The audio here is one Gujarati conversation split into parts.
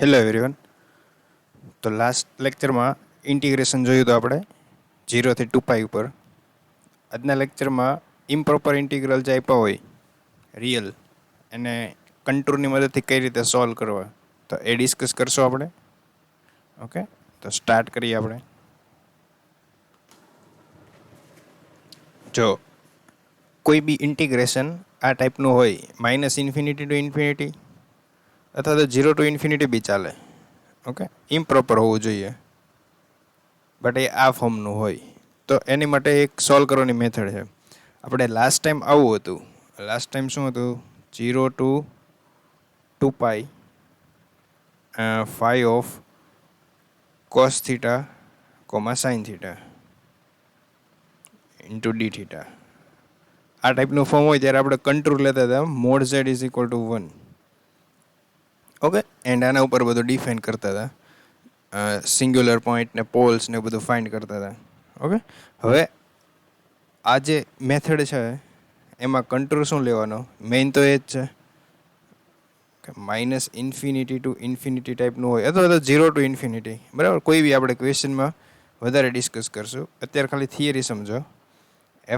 Hello everyone. તો લાસ્ટ લેક્ચરમાં ઇન્ટિગ્રેશન જોયું હતું આપણે 0 થી 2π ઉપર. આજના લેક્ચરમાં ઇમ્પ્રોપર ઇન્ટિગ્રલ જે આપ્યા હોય રિયલ એને કંટુરની મદદથી કઈ રીતે સોલ્વ કરવા તો એ ડિસ્કસ કરશું આપણે. ઓકે, તો સ્ટાર્ટ કરીએ આપણે. જો કોઈ બી ઇન્ટિગ્રેશન આ ટાઈપનું હોય, -∞ ટુ ઇન્ફિનિટી અથવા તો 0 ટુ ઇન્ફિનિટી બી ચાલે. ઓકે, ઇમ્પ્રોપર હોવું જોઈએ, બટ એ આ ફોર્મનું હોય તો એની માટે એક સોલ્વ કરવાની મેથડ છે. આપણે લાસ્ટ ટાઈમ આવું હતું. લાસ્ટ ટાઈમ શું હતું? 0 to 2π phi of cos θ, sin θ into d θ. આ ટાઈપનું ફોર્મ હોય ત્યારે આપણે કંટ્રોલ લેતા હતા mod z is equal to 1. Okay, and આના ઉપર બધું ડિફાઇન કરતા હતા, સિંગ્યુલર પોઈન્ટ ને પોલ્સ ને બધું ફાઇન્ડ કરતા હતા. ઓકે, હવે આ જે મેથડ છે એમાં કંટ્રોલ શું લેવાનો? મેઇન તો એ જ છે કે -∞ ટુ ઇન્ફિનિટી ટાઈપનું હોય અથવા તો 0 ટુ ઇન્ફિનિટી. બરાબર, કોઈ બી આપણે ક્વેશ્ચનમાં વધારે ડિસ્કસ કરશું. અત્યારે ખાલી થિયરી સમજો.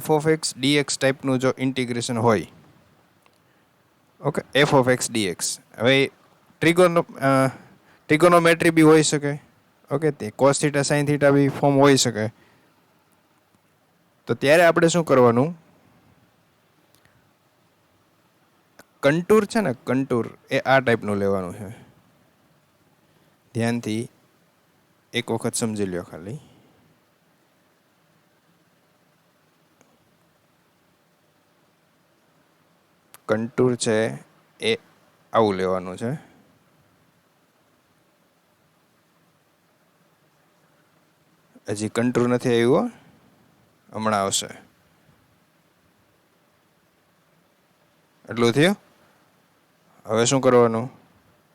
f ઓફ x dx ટાઈપનું જો ઇન્ટિગ્રેશન હોય, okay, f of x dx, હવે ટ્રિગોનોમેટ્રી બી હોઈ શકે. ઓકે, તે cos θ sin θ બી ફોર્મ હોઈ શકે. તો ત્યારે આપણે શું કરવાનું? કંટુર છે ને, કંટુર એ આ ટાઈપનું લેવાનું છે. ધ્યાનથી એક વખત સમજી લ્યો ખાલી. કંટુર છે એ આવું લેવાનું છે. હજી કંટુર નથી આવ્યું, હમણાં આવશે. એટલું થયું. હવે શું કરવાનું?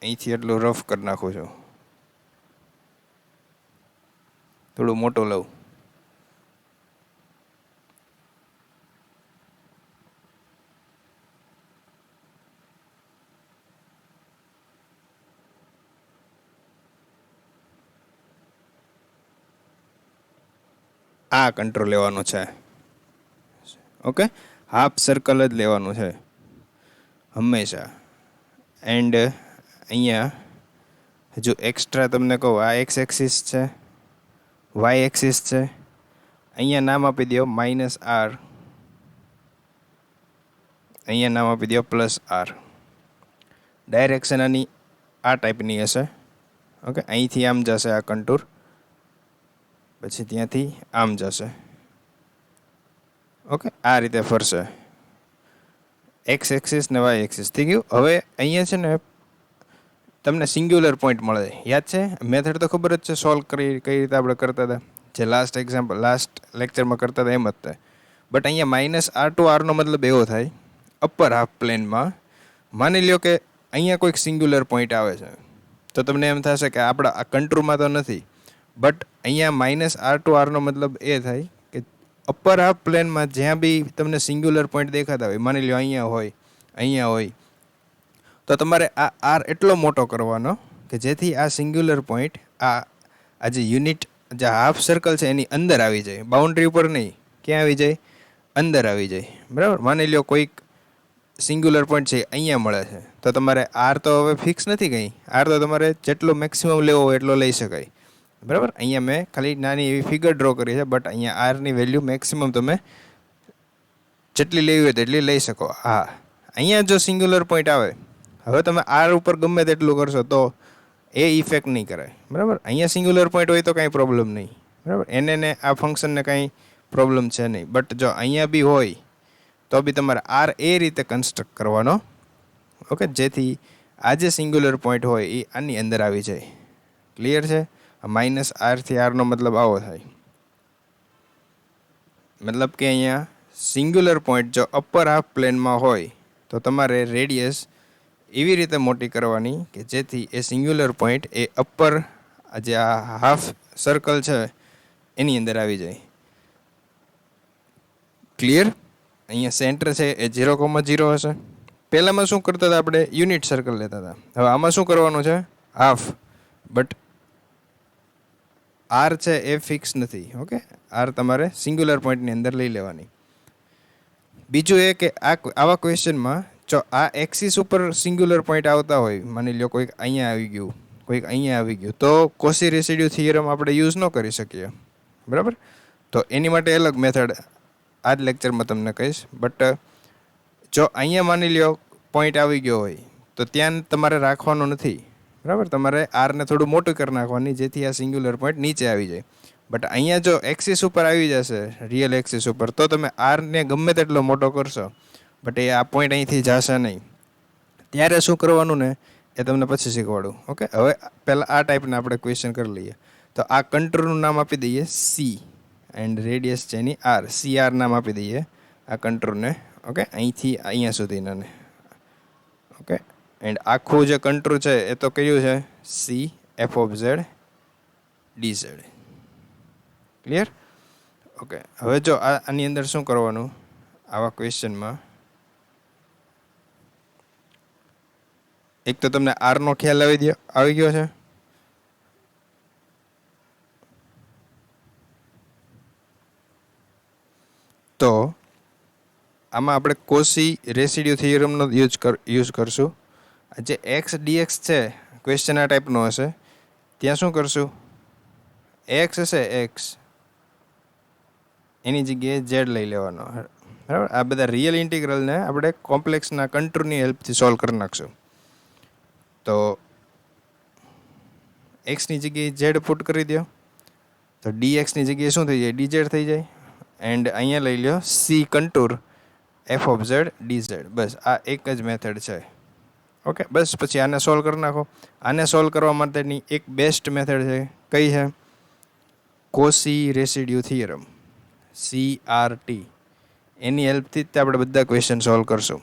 અહીંથી એટલું રફ કરી નાખું છું, થોડું મોટું લઉં. આ કંટ્રોલ લેવાનું છે. ઓકે, હાફ સર્કલ જ લેવાનું છે હંમેશા. એન્ડ અહીંયા હજુ એક્સ્ટ્રા તમને કહું, આ એક્સ એક્સિસ છે, વાય એક્સિસ છે. અહીંયા નામ આપી દો -r, અહીંયા નામ આપી દો +r. ડાયરેક્શન આની આ ટાઈપની હશે. ઓકે, અહીંથી આમ જશે આ કંટુર, પછી ત્યાંથી આમ જશે. ઓકે, આ રીતે ફરશે. એક્સ એક્સિસ ને વાય એક્સિસ થઈ ગયું. હવે અહીંયા છે ને તમને સિંગ્યુલર પોઈન્ટ મળે. યાદ છે? મેથડ તો ખબર જ છે સોલ્વ કઈ રીતે આપણે કરતા હતા, જે લાસ્ટ લેક્ચરમાં કરતા હતા એમ જ થાય. બટ અહીંયા -r ટુ r નો મતલબ એવો થાય, અપર હાફ પ્લેનમાં માની લ્યો કે અહીંયા કોઈક સિંગ્યુલર પોઈન્ટ આવે છે, તો તમને એમ થશે કે આપણા આ કંટ્રોલમાં તો નથી. બટ અહીંયા -r ટુ r નો મતલબ એ થાય કે અપર હાફ પ્લેનમાં જ્યાં બી તમને સિંગ્યુલર પોઈન્ટ દેખાતા હોય, માની લો અહીંયા હોય, તો તમારે આ r એટલો મોટો કરવાનો કે જેથી આ સિંગ્યુલર પોઈન્ટ આ જે યુનિટ, જે હાફ સર્કલ છે એની અંદર આવી જાય. બાઉન્ડ્રી ઉપર નહીં, ક્યાં આવી જાય? અંદર આવી જાય. બરાબર, માની લો કોઈક સિંગ્યુલર પોઈન્ટ છે અહીંયા મળે છે, તો તમારે r તો હવે ફિક્સ નથી કંઈ. r તો તમારે જેટલો મેક્સિમમ લેવો હોય એટલો લઈ શકાય. બરાબર, અહીંયા મેં ખાલી નાની એવી ફિગર ડ્રો કરી છે, બટ અહીંયા r ની વેલ્યુ મેક્સિમમ તમે જેટલી લેવી હોય તેટલી લઈ શકો. હા, અહીંયા જો સિંગ્યુલર પોઈન્ટ આવે, હવે તમે r ઉપર ગમે તેટલું કરશો તો એ ઇફેક્ટ નહીં કરાય. બરાબર, અહીંયા સિંગ્યુલર પોઈન્ટ હોય તો કાંઈ પ્રોબ્લેમ નહીં. બરાબર, એને આ ફંક્શનને કાંઈ પ્રોબ્લેમ છે નહીં. બટ જો અહીંયા બી હોય તો બી તમારે r એ રીતે કન્સ્ટ્રક્ટ કરવાનો, ઓકે, જેથી આ જે સિંગ્યુલર પોઈન્ટ હોય એ આની અંદર આવી જાય. ક્લિયર છે? -r થી r નો મતલબ આવો થાય. મતલબ કે અહીંયા સિંગ્યુલર પોઈન્ટ જો અપર હાફ પ્લેનમાં હોય તો તમારે રેડિયસ એવી રીતે મોટી કરવાની કે જેથી એ સિંગ્યુલર પોઈન્ટ એ અપર જે આ હાફ સર્કલ છે એની અંદર આવી જાય. ક્લિયર? અહીંયા સેન્ટર છે એ 0,0 હશે. પહેલાંમાં શું કરતા હતા આપણે? યુનિટ સર્કલ લેતા હતા. હવે આમાં શું કરવાનું છે? હાફ, બટ આર છે એ ફિક્સ નથી. ઓકે, આર તમારે સિંગ્યુલર પોઈન્ટની અંદર લઈ લેવાની. બીજું એ કે આવા ક્વેશ્ચનમાં જો આ એક્સિસ ઉપર સિંગ્યુલર પોઈન્ટ આવતા હોય, માની લો કોઈક અહીંયા આવી ગયું, કોઈક અહીંયા આવી ગયું, તો કોસી રેસિડ્યુ થિયરમ આપણે યુઝ ન કરી શકીએ. બરાબર? તો એની માટે અલગ મેથડ આ જ લેક્ચરમાં તમને કહીશ. બટ જો અહીંયા માની લો પોઈન્ટ આવી ગયો હોય તો ત્યાં તમારે રાખવાનું નથી. બરાબર? તમારે આરને થોડું મોટું કરી નાખવાની, જેથી આ સિંગ્યુલર પોઈન્ટ નીચે આવી જાય. બટ અહીંયા જો એક્સિસ ઉપર આવી જશે, રિયલ એક્સિસ ઉપર, તો તમે આરને ગમે તેટલો મોટો કરશો, બટ એ આ પોઈન્ટ અહીંથી જશે નહીં. ત્યારે શું કરવાનું ને એ તમને પછી શીખવાડું. ઓકે, હવે પહેલાં આ ટાઈપના આપણે ક્વેશ્ચન કરી લઈએ. તો આ કંટ્રોલનું નામ આપી દઈએ સી, એન્ડ રેડિયસ છે એની આર. સી આર નામ આપી દઈએ આ કંટ્રોલને. ઓકે, અહીંથી અહીંયા સુધીના. ઓકે, એન્ડ આખું જે કંટ્રોલ છે એ તો કયું છે? C F of Z D Z. Clear? Okay, હવે જો આની અંદર શું કરવાનું આવા ક્વેશ્ચનમાં, એક તો તમને આરનો ખ્યાલ આવી ગયો છે. તો આમાં આપણે કોસી રેસિડ્યુ થિયરમનો યુઝ કરશું. જે એક્સ ડીએક્સ છે, ક્વેશ્ચન આ ટાઈપનો હશે. ત્યાં શું કરશું? એક્સ હશે, એક્સ એની જગ્યાએ ઝેડ લઈ લેવાનો. બરાબર? આ બધા રિયલ ઇન્ટિગ્રલને આપણે કોમ્પ્લેક્સના કંટ્રોલની હેલ્પથી સોલ્વ કરી નાખશું. તો એક્સની જગ્યાએ ઝેડ પુટ કરી દો, તો ડીએક્સની જગ્યાએ શું થઈ જાય? ડીઝેડ થઈ જાય. એન્ડ અહીંયા લઈ લો C contour F of Z D Z. બસ આ એક જ મેથડ છે. ઓકે, બસ પછી આને સોલ્વ કરી નાખો. આને સોલ્વ કરવા માટેની એક બેસ્ટ મેથડ છે. કઈ છે? Kosi residue theorem, CRT. એની હેલ્પથી જ આપણે બધા ક્વેશ્ચન સોલ્વ કરશું.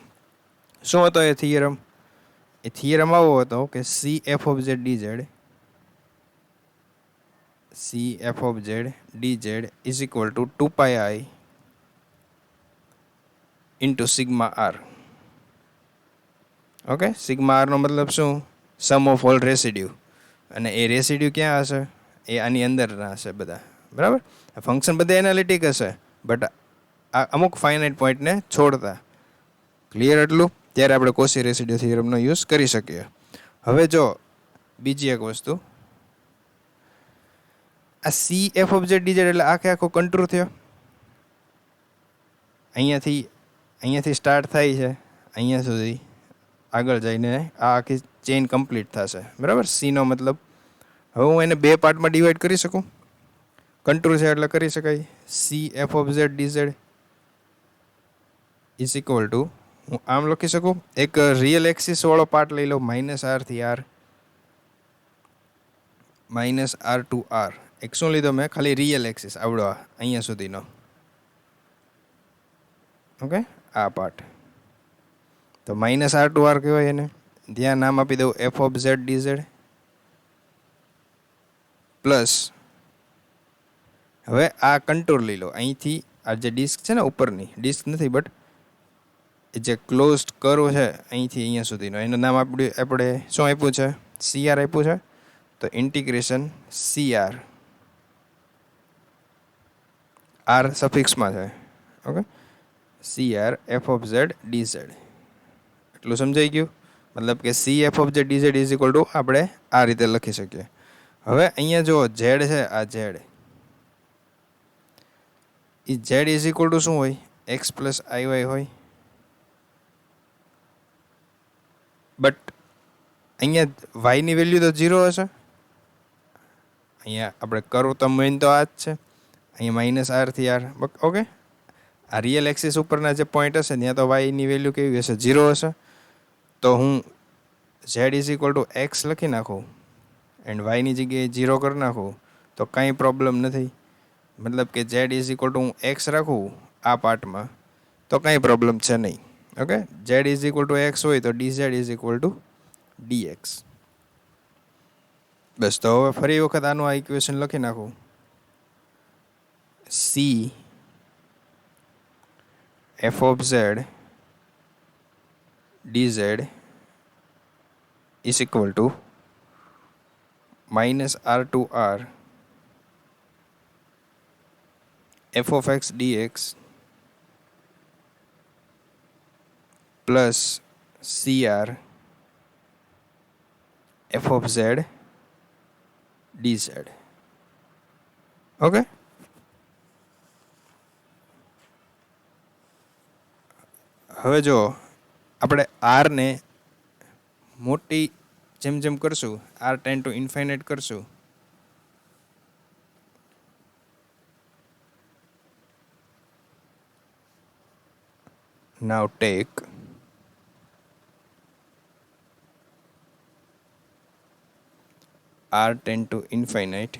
શું હતો એ થિયરમ? એ થિયરમ આવો હતો કે C F of Z D Z, C F of Z D Z is equal to 2πi into sigma R. Okay, sigma આરનો મતલબ શું? Sum of all residue. અને એ રેસિડ્યુ ક્યાં હશે? એ આની અંદરના હશે બધા. બરાબર? ફંક્શન બધા એનાલિટિક હશે, બટ આ અમુક ફાઇનાઇટ પોઈન્ટને છોડતા. ક્લિયર એટલું? ત્યારે આપણે કોસી રેસિડ્યુ થિયરમનો યુઝ કરી શકીએ. હવે જો બીજી એક વસ્તુ, આ C F of Z D Z એટલે આખો કંટ્રોલ થયો. અહીંયાથી સ્ટાર્ટ થાય છે, અહીંયા સુધી આગળ જઈને આ આખી ચેઇન કમ્પ્લીટ થશે. બરાબર? સીનો મતલબ, હવે હું એને બે પાર્ટમાં ડિવાઈડ કરી શકું. કંટ્રોલ છે એટલે કરી શકાય. C F of Z D Z is equal to, હું આમ લખી શકું, એક રિયલ એક્સિસ વાળો પાર્ટ લઈ લો, -r થી r, -r ટુ r. એક શું લીધો મેં? ખાલી રિયલ એક્સિસ, આવડો અહીંયા સુધીનો. ઓકે, આ પાર્ટ. તો -r ટુ r કહેવાય એને. ત્યાં નામ આપી દઉં F of Z D Z plus, હવે આ કંટ્રોલ લઈ લો. અહીંથી આ જે ડિસ્ક છે ને, ઉપરની ડિસ્ક નથી બટ જે ક્લોઝડ કર્વ છે અહીંથી અહીંયા સુધીનો, એનું નામ આપણે શું આપ્યું છે? CR આપ્યું છે. તો ઇન્ટિગ્રેશન CR, R સફિક્સમાં છે. Okay, CR F of Z D Z. એટલું સમજાઈ ગયું? મતલબ કે C F of Z D Z is equal to આપણે આ રીતે લખી શકીએ. હવે અહીંયા જો ઝેડ છે, આ Z, A Z is equal to શું હોય? એક્સ પ્લસ IY હોય. બટ અહીંયા વાયની વેલ્યુ તો 0 હશે. અહીંયા આપણે કરવું તો મેઇન તો આ જ છે. અહીંયા -r થી r. ઓકે, આ રિયલ એક્સિસ ઉપરના જે પોઈન્ટ હશે ત્યાં તો વાયની વેલ્યુ કેવી હશે? 0 હશે. તો હું Z is equal two x લખી નાખું એન્ડ વાયની જગ્યાએ 0 કરી નાખું તો કાંઈ પ્રોબ્લેમ નથી. મતલબ કે ઝેડ ઇઝ ઇક્વલ ટુ હું એક્સ રાખું આ પાર્ટમાં તો કાંઈ પ્રોબ્લેમ છે નહીં. Okay, Z is equal two x હોય તો dz is equal two dx. બસ, તો હવે ફરી વખત આનું આ ઇક્વેશન લખી નાખું. C F of Z D Z is equal two minus r to r f of x dx plus cr f of z dz. Okay, હવે જો આપણે આરને મોટી જેમ જેમ કરશું, આર ટેન ટુ ઇન્ફાઇનાઇટ કરશું, now take R ten to infinite,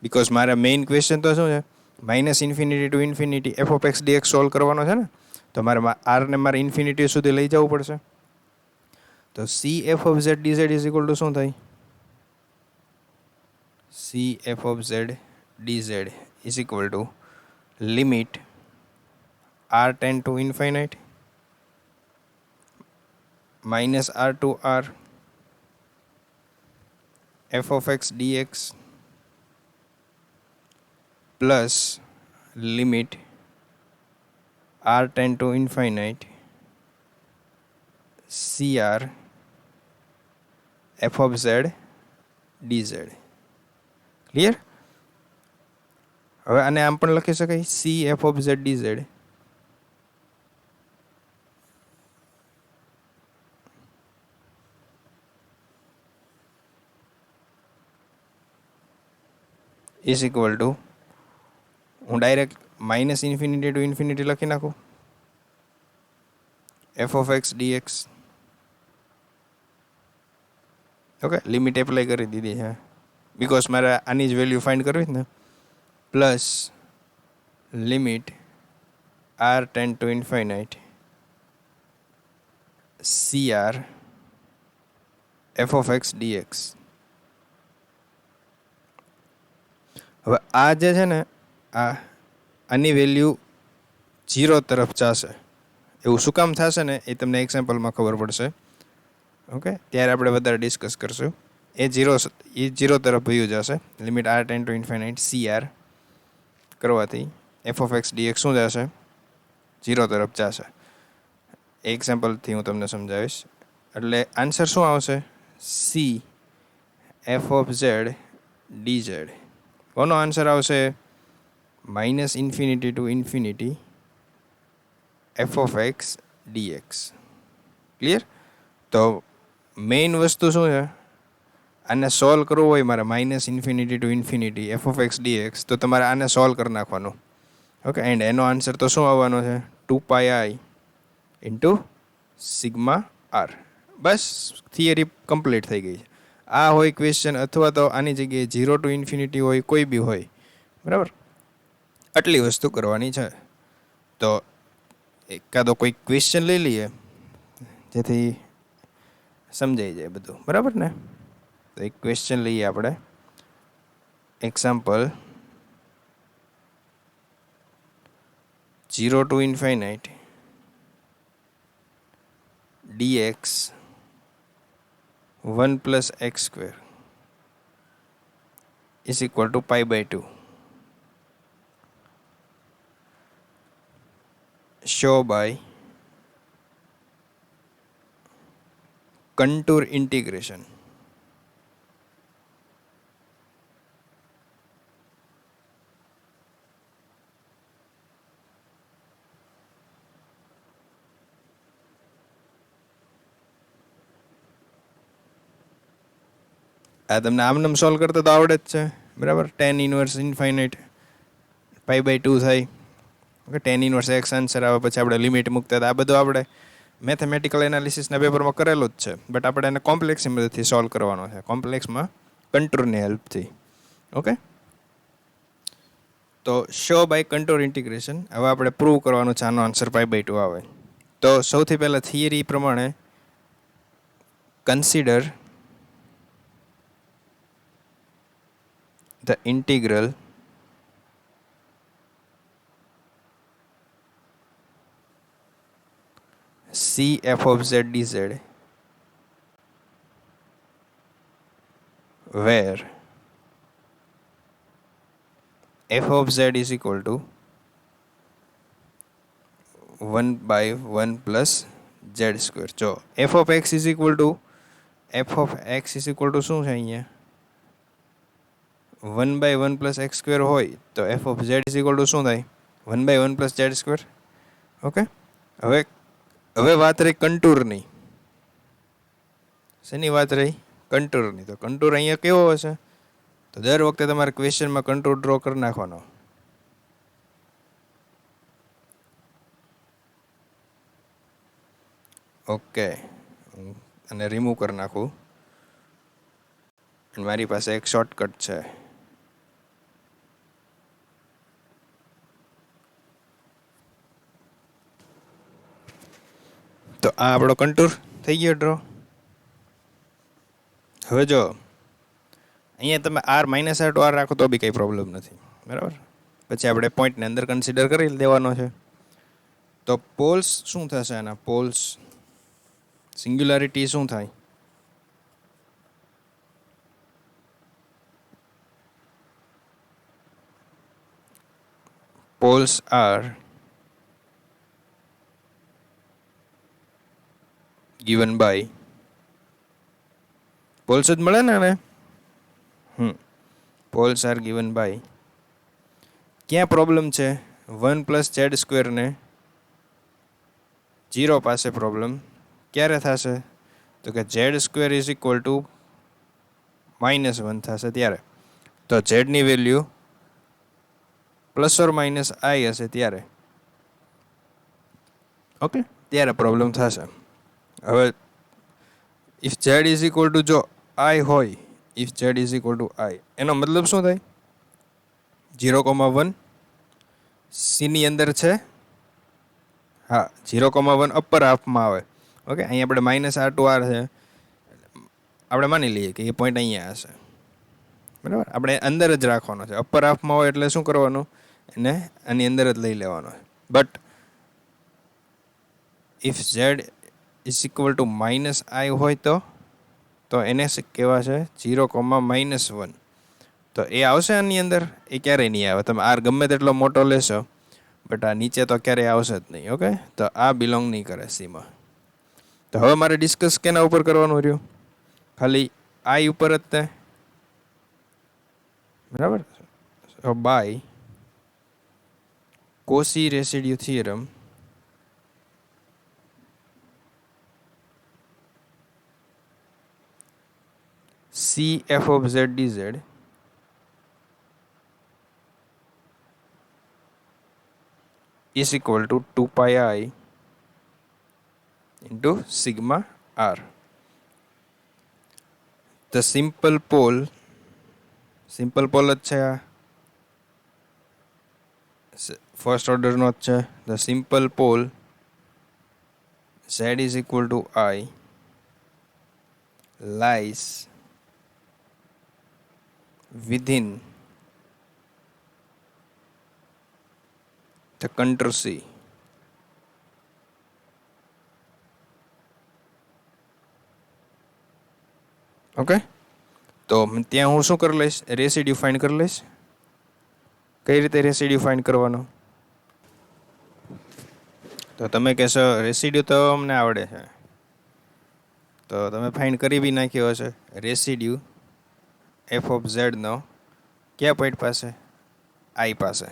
because મારા મેઇન ક્વેશ્ચન તો શું છે, minus infinity to infinity F of X DX solve કરવાનો છે ને, તો મારે આરને મારે ઇન્ફિનિટી સુધી લઈ જવું પડશે. તો C F of Z DZ is equal to શું થાય? C F of Z DZ is equal to limit R ten to infinite minus R to R F of X DX plus limit R ten to infinite C R F of Z DZ. Clear? હવે આને આમ પણ લખી શકાય, C F of Z DZ is equal to, હું direct minus infinity to infinity લખી નાખું, F of X DX. Okay, limit apply કરી દીધી છે બિકોઝ મારે આની જ વેલ્યુ ફાઇન્ડ કરવી જ ને, plus limit R ten to infinite C R F of X DX. હવે આ જે છે ને, આની વેલ્યુ 0 તરફ જશે. એવું શું કામ થશે ને એ તમને એક્ઝામ્પલમાં ખબર પડશે. ઓકે, ત્યારે આપણે વધારે ડિસ્કસ કરશું. એ 0 તરફ ભયું જશે. Limit R ten to infinite C R કરવાથી એફ ઓફ એક્સ ડીએક્સ શું જશે? 0 તરફ જશે. એક્ઝામ્પલથી હું તમને સમજાવીશ. એટલે આન્સર શું આવશે? C F of Z DZ. કોનો આન્સર આવશે? Minus infinity to infinity F of X DX. Clear? તો મેઇન વસ્તુ શું છે, આને સોલ્વ કરવું હોય મારે minus infinity to infinity F of X DX, તો તમારે આને સોલ્વ કરી નાખવાનું. ઓકે, એન્ડ એનો આન્સર તો શું આવવાનો છે? 2πi into sigma R. બસ, થિયરી કમ્પ્લીટ થઈ ગઈ છે. આ હોય ક્વેશ્ચન, અથવા તો આની જગ્યાએ 0 ટુ ઇન્ફિનિટી હોય, કોઈ બી હોય, બરાબર, આટલી વસ્તુ કરવાની છે. તો એકાદો કોઈ ક્વેશ્ચન લઈ લઈએ જેથી સમજાઈ જાય બધું, બરાબર ને? તો એક ક્વેશ્ચન લઈએ આપણે. Example 0 to infinite dx 1 plus x square is equal to pi by 2. Show by contour integration. આ તમને આમનામ સોલ્વ કરતા તો આવડે જ છે, બરાબર. Tan inverse infinite pi by 2 થાય. Okay, tan inverse X answer આવે, પછી આપણે લિમિટ મૂકતા હતા. આ બધું આપણે મેથેમેટિકલ એનાલિસિસના પેપરમાં કરેલું જ છે, બટ આપણે એને કોમ્પ્લેક્સની મદદથી સોલ્વ કરવાનો છે, કોમ્પ્લેક્સમાં કંટ્રોલની હેલ્પથી. ઓકે, તો શો બાય કંટ્રોલ ઇન્ટિગ્રેશન. હવે આપણે પ્રૂવ કરવાનું છે આનો આન્સર પાઈ બાય 2 આવે. તો સૌથી પહેલાં થિયરી પ્રમાણે consider the integral c f of z dz where f of z is equal to 1 by 1 plus z square. જો f of x is equal to શું છે અહીંયા 1 by 1 plus x square હોય તો f of z is equal to શું થાય 1 by 1 plus z square. Okay, હવે વાત રહી કંટુરની. શેની વાત રહી? કંટુરની. તો કંટુર અહીંયા કેવો હશે? તો દર વખતે તમારે ક્વેશ્ચનમાં કંટુર ડ્રો કરી નાખવાનો. ઓકે, અને રિમૂવ કરી નાખું. મારી પાસે એક શોર્ટકટ છે. તો આ આપણો કંટુર થઈ ગયો ડ્રો. હવે જો અહીંયા તમે r minus r to r રાખો તો બી કંઈ પ્રોબ્લેમ નથી, બરાબર. પછી આપણે પોઈન્ટને અંદર કન્સિડર કરી દેવાનો છે. તો પોલ્સ શું થશે આના? પોલ્સ સિંગ્યુલારિટી શું થાય? Poles are given by poles જ મળે ને હવે. પોલ્સ આર given by ક્યાં પ્રોબ્લેમ છે? 1 પ્લસ z સ્ક્વેરને 0 પાસે પ્રોબ્લેમ ક્યારે થશે? તો કે z square is equal to -1 થશે ત્યારે. તો ઝેડની value plus or minus I હશે ત્યારે. ઓકે, ત્યારે પ્રોબ્લેમ થશે. હવે if Z is equal to જો આઈ હોય, if Z is equal to I, એનો મતલબ શું થાય? 0,1 સીની અંદર છે. હા, 0,1 અપર હાફમાં આવે. ઓકે, અહીંયા આપણે માઇનસ આર ટુ આર છે, આપણે માની લઈએ કે એ પોઈન્ટ અહીંયા હશે, બરાબર. આપણે અંદર જ રાખવાનો છે. અપર હાફમાં હોય એટલે શું કરવાનું? એને આની અંદર જ લઈ લેવાનો છે. But if Z is equal to minus I હોય તો એને કહેવાશે 0,-1. તો એ આવશે આની અંદર? એ ક્યારેય નહીં આવે. તમે આર ગમે તેટલો મોટો લેશો બટ આ નીચે તો ક્યારેય આવશે જ નહીં. ઓકે, તો આ બિલોંગ નહીં કરે સીમાં. તો હવે મારે ડિસ્કસ કેના ઉપર કરવાનું રહ્યું? ખાલી આઈ ઉપર જ તે, બરાબર. By Cauchy residue theorem C f of z dz is equal to 2 pi I into sigma r. The simple pole જ છે આ, ફર્સ્ટ ઓર્ડરનો જ છે. The simple pole z is equal to I lies within the contour C. Okay, તો ત્યાં હું શું કરી લઈશ? રેસિડ્યુ ફાઇન્ડ કરી લઈશ. કઈ રીતે રેસિડ્યુ ફાઇન્ડ કરવાનો? તો તમે કહેશો રેસિડ્યુ તો અમને આવડે છે, તો તમે ફાઇન્ડ કરી બી નાખ્યો હશે. રેસિડ્યુ એફ ઓફ ઝેડનો ક્યાં પોઈન્ટ પાસે? આઈ પાસે.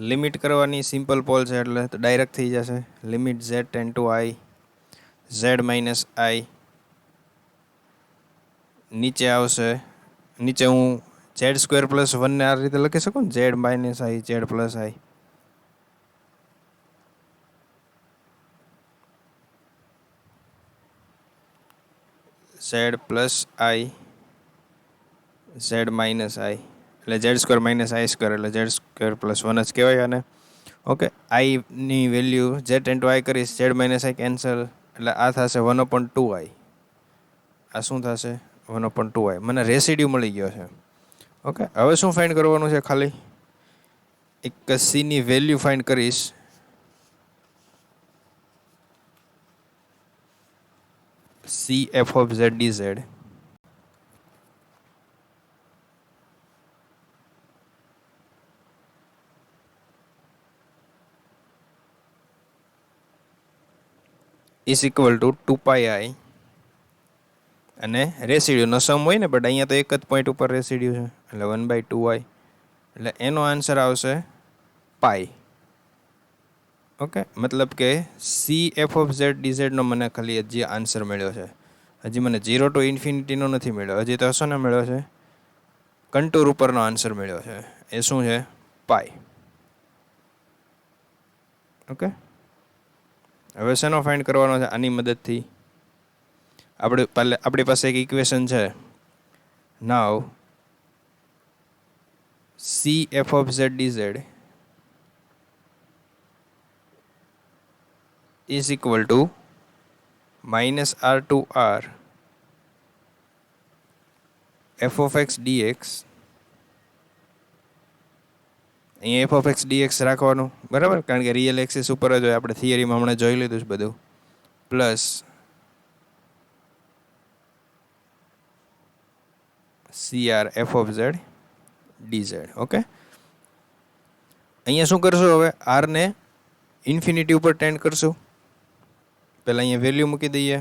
લિમિટ કરવાની, સિમ્પલ પોલ છે એટલે તો ડાયરેક્ટ થઈ જશે. Limit Z ten to I Z minus I. નીચે આવશે, નીચે હું ઝેડ સ્ક્વેર પ્લસ 1ને આ રીતે લખી શકું ને, Z minus I Z plus I. Z plus I Z minus I એટલે Z square minus I square એટલે ઝેડ સ્ક્વેર પ્લસ 1 જ કહેવાય આને. ઓકે, આઈની value Z ten to I કરીશ, ઝેડ માઇનસ આઈ કેન્સલ એટલે આ થશે 1/2 આઈ. આ શું થશે? 1/2 આઈ. મને રેસિડ્યુ મળી ગયો છે. ઓકે, હવે શું ફાઇન્ડ કરવાનું છે? ખાલી એક સીની વેલ્યુ ફાઇન્ડ કરીશ. C F of Z D Z is equal to 2πi અને રેસિડ્યુનો સમ હોય ને, બટ અહીંયા તો એક જ પોઈન્ટ ઉપર રેસિડ્યુ છે એટલે 1/2i, એટલે એનો આન્સર આવશે પાઈ. ઓકે, મતલબ કે સી એફ ઓફ ઝેડ ડીઝેડનો મને ખાલી હજી આન્સર મળ્યો છે. હજી મને 0 to ઇન્ફિનિટીનો નથી મળ્યો. હજી તો શોને મળ્યો છે? કન્ટુર ઉપરનો આન્સર મળ્યો છે. એ શું છે? પાઈ. ઓકે, હવે શેનો ફાઇન્ડ કરવાનો છે? આની મદદથી આપણી પાસે એક ઇક્વેશન છે. નાવ C F of Z dz is equal to minus r to r f of x dx. અહીંયા એફ ઓફ એક્સ ડીએક્સ રાખવાનું, બરાબર, કારણ કે રિયલ એક્સિસ ઉપર જ હોય. આપણે થિયરીમાં હમણાં જોઈ લીધું છે બધું. Plus CR F of Z dz. Okay, અહીંયા શું કરશું? હવે આરને ઇન્ફિનિટી ઉપર ટેન્ડ કરશું. પહેલાં અહીંયા વેલ્યુ મૂકી દઈએ.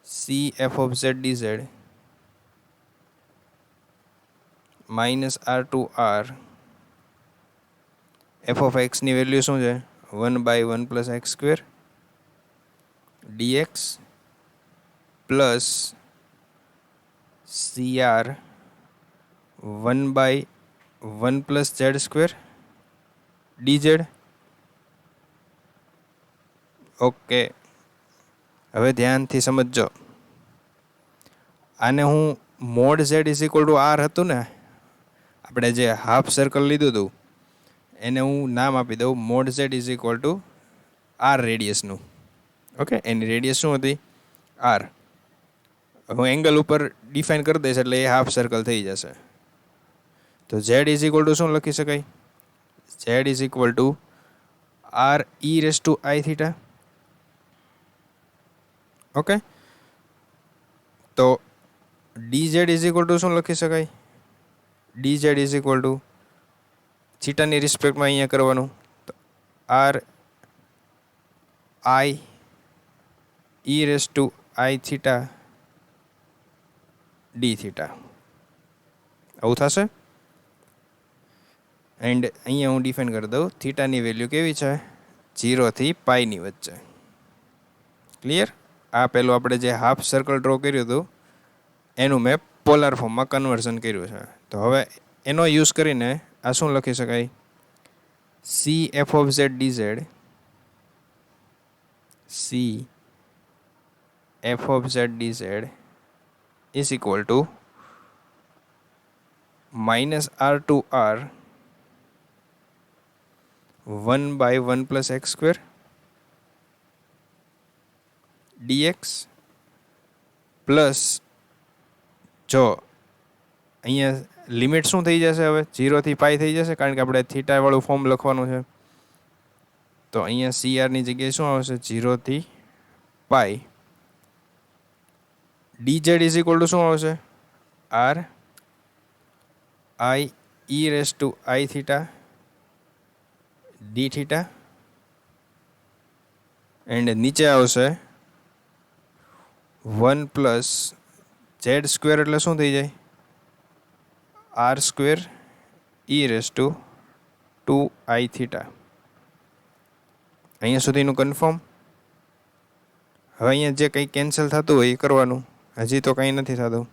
C F of Z DZ minus R to R F of એક્સની વેલ્યુ શું છે? 1/1 plus X square dx plus CR 1/1 plus Z square dz. Okay, હવે ધ્યાનથી સમજજો. આને હું mod Z is equal to R હતું ને, આપણે જે હાફ સર્કલ લીધું હતું, એને હું નામ આપી દઉં mod Z is equal to R રેડિયસનું. ઓકે, એની રેડિયસ શું હતી? આર. હું એંગલ ઉપર ડિફાઇન કરી દઈશ એટલે એ હાફ સર્કલ થઈ જશે. તો ઝેડ ઇઝ ઇક્વલ ટુ શું લખી શકાય? Z is equal to R E raise to I theta. Okay, તો dz ઇઝ ઇક્વલ ટુ શું લખી શકાય? dz ઇઝ ઇક્વલ ટુ થીટાની રિસ્પેક્ટમાં અહીંયા કરવાનું, તો R I E raise to I theta D theta. આવું થશે. એન્ડ અહીંયા હું ડિફાઇન કરી દઉં. થીટાની વેલ્યુ કેવી છે? 0 થી પાઈની વચ્ચે. ક્લિયર? આ પહેલું આપણે જે હાફ સર્કલ ડ્રો કર્યું હતું એનું મેં પોલાર ફોર્મમાં કન્વર્ઝન કર્યું છે. તો હવે એનો યુઝ કરીને આ શું લખી શકાય? C F of Z DZ C F of Z DZ is equal to minus R to R 1/1 plus X square dx plus, જો અહીંયા લિમિટ શું થઈ જશે? હવે 0 થી પાઈ થઈ જશે, કારણ કે આપણે થીટા વાળું ફોર્મ લખવાનું છે. તો અહીંયા CR ની જગ્યાએ શું આવશે? 0 થી pi. dz is equal to શું આવશે? R I E raise to I theta D theta. And નીચે આવશે 1 પ્લસ ઝેડ સ્ક્વેર એટલે શું થઈ જાય? R square E raise to 2i theta. અહીંયા સુધીનું કન્ફર્મ. હવે અહીંયા જે કંઈ કેન્સલ થતું હોય એ કરવાનું. હજી તો કંઈ નથી થતું.